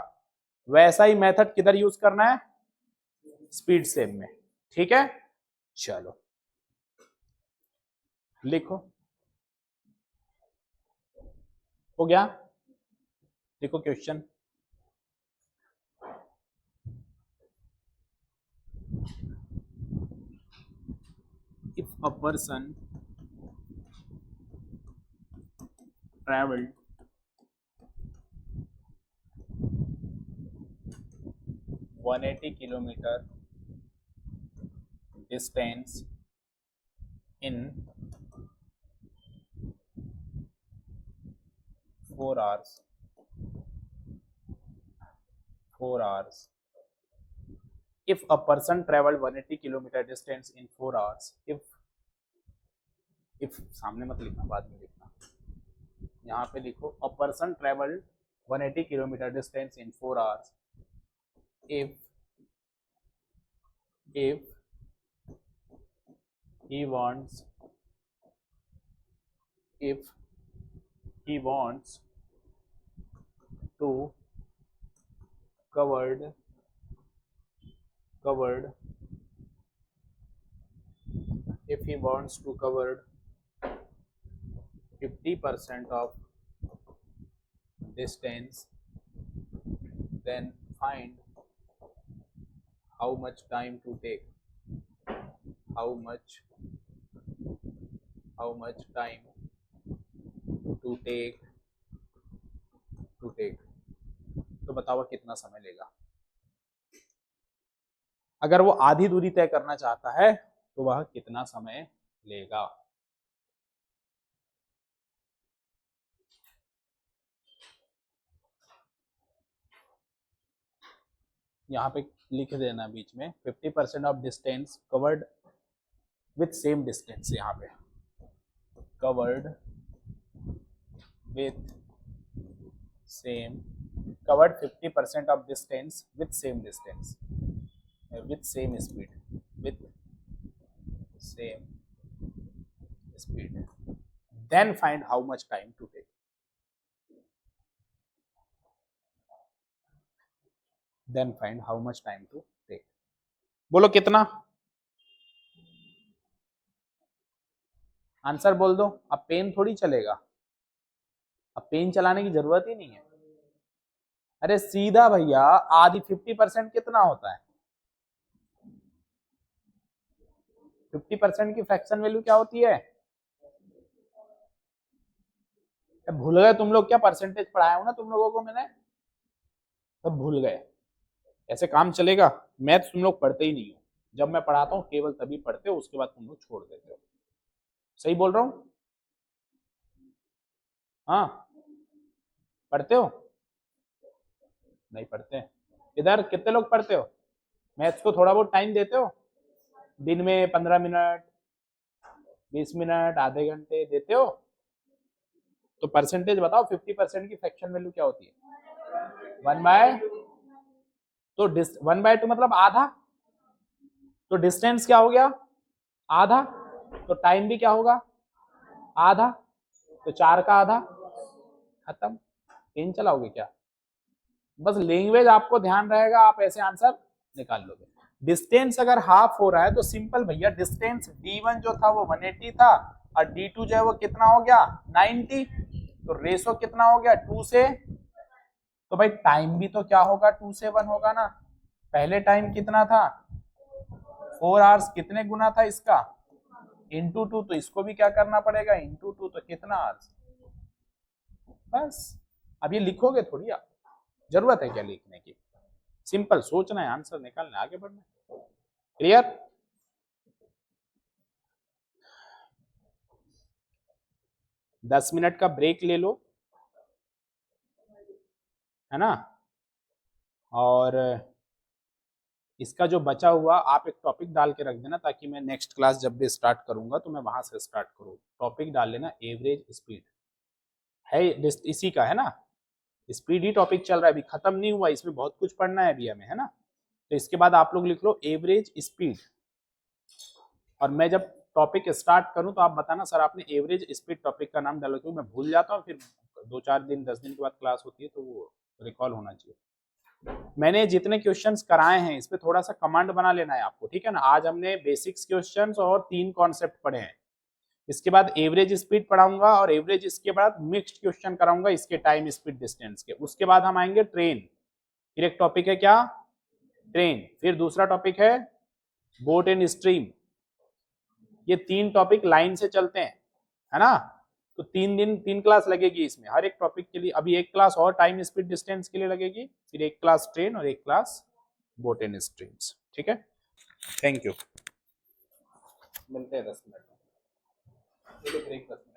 A: वैसा ही मेथड किधर यूज करना है, स्पीड सेम में, ठीक है। चलो लिखो, हो गया, देखो question. If a person traveled 180 kilometer distance in 4 hours, 4 hours. If a person traveled 180 kilometer distance in 4 hours, if सामने मत लिखना, बाद में लिखना, यहाँ पे लिखो a person traveled 180 kilometer distance in 4 hours if he wants to covered 50% of distance, then find how much time to take, how much time to take, तो बताओ कितना समय लेगा। अगर वो आधी दूरी तय करना चाहता है तो वह कितना समय लेगा। यहाँ पे लिख देना बीच में 50% of distance covered with same distance, यहाँ पे covered with same, covered 50% of distance with same distance, with same speed, then find how much time to take, बोलो कितना, आंसर बोल दो। अब पेन थोड़ी चलेगा, अब पेन चलाने की जरूरत ही नहीं है। अरे सीधा भैया, आधी 50% कितना होता है, 50% की फ्रैक्शन वैल्यू क्या होती है, भूल गए तुम लोग क्या, परसेंटेज पढ़ाया हूं ना तुम लोगों को मैंने, तो भूल गए। ऐसे काम चलेगा, मैथ्स तुम लोग पढ़ते ही नहीं हो, जब मैं पढ़ाता हूँ केवल तभी पढ़ते हो, उसके बाद तुम लोग छोड़ देते हो। सही बोल रहा हूँ, हाँ पढ़ते हो, नहीं पढ़ते हैं। इधर कितने लोग पढ़ते हो, मैथ्स को थोड़ा बहुत टाइम देते हो, दिन में 15 मिनट 20 मिनट आधे घंटे देते हो। तो परसेंटेज बताओ, 50% की फ्रैक्शन वैल्यू क्या होती है, 1/, तो 1/2 मतलब आधा, तो डिस्टेंस क्या हो गया, आधा, तो टाइम भी क्या होगा, आधा, तो 4 का आधा, खत्म। पेन चलाओगे क्या, बस लैंग्वेज आपको ध्यान रहेगा, आप ऐसे आंसर निकाल लोगे। डिस्टेंस अगर हाफ हो रहा है तो सिंपल भैया, डिस्टेंस d1 जो था वो 180 था और d2 जो है वो कितना हो गया 90, तो रेशो कितना हो गया 2 से, तो भाई टाइम भी तो क्या होगा 2 से 1 होगा ना। पहले टाइम कितना था 4 आवर्स, कितने गुना था इसका इंटू 2, तो इसको भी क्या करना पड़ेगा इंटू 2, तो कितना आवर्स। बस अब ये लिखोगे थोड़ी आप, जरूरत है क्या लिखने की, सिंपल सोचना है, आंसर निकालना, आगे बढ़ना है। क्लियर, दस मिनट का ब्रेक ले लो, है ना, और इसका जो बचा हुआ आप एक टॉपिक डाल के रख देना, ताकि मैं नेक्स्ट क्लास जब भी स्टार्ट करूंगा तो मैं वहां से स्टार्ट करूँ। टॉपिक डाल लेना एवरेज स्पीड है, इसी का है ना, स्पीड ही टॉपिक चल रहा है, अभी खत्म नहीं हुआ, इसमें बहुत कुछ पढ़ना है अभी हमें, है ना। तो इसके बाद आप लोग लिख लो एवरेज स्पीड, और मैं जब टॉपिक स्टार्ट करूं तो आप बताना सर आपने एवरेज स्पीड टॉपिक का नाम डालो, क्योंकि मैं भूल जाता हूँ, फिर 2-4 दिन 10 दिन के बाद क्लास होती है तो वो रिकॉल होना चाहिए। मैंने जितने क्वेश्चंस कराए हैं इस पे थोड़ा सा कमांड बना लेना है आपको, ठीक है ना। आज हमने बेसिक्स क्वेश्चंस और 3 कॉन्सेप्ट पढ़े हैं, इसके बाद एवरेज स्पीड पढ़ाऊंगा, और एवरेज इसके बाद मिक्स्ड क्वेश्चन कराऊंगा इसके टाइम स्पीड डिस्टेंस के। उसके बाद हम आएंगे ट्रेन, फिर एक टॉपिक है क्या, ट्रेन, फिर दूसरा टॉपिक है बोट एंड स्ट्रीम। ये 3 टॉपिक लाइन से चलते हैं, है ना। तो 3 दिन 3 क्लास लगेगी इसमें, हर एक टॉपिक के लिए। अभी एक क्लास और टाइम स्पीड डिस्टेंस के लिए लगेगी, फिर एक क्लास ट्रेन और एक क्लास बोट एंड स्ट्रीम्स, ठीक है। थैंक यू, मिलते हैं 10 मिनट में, ब्रेक 10 मिनट।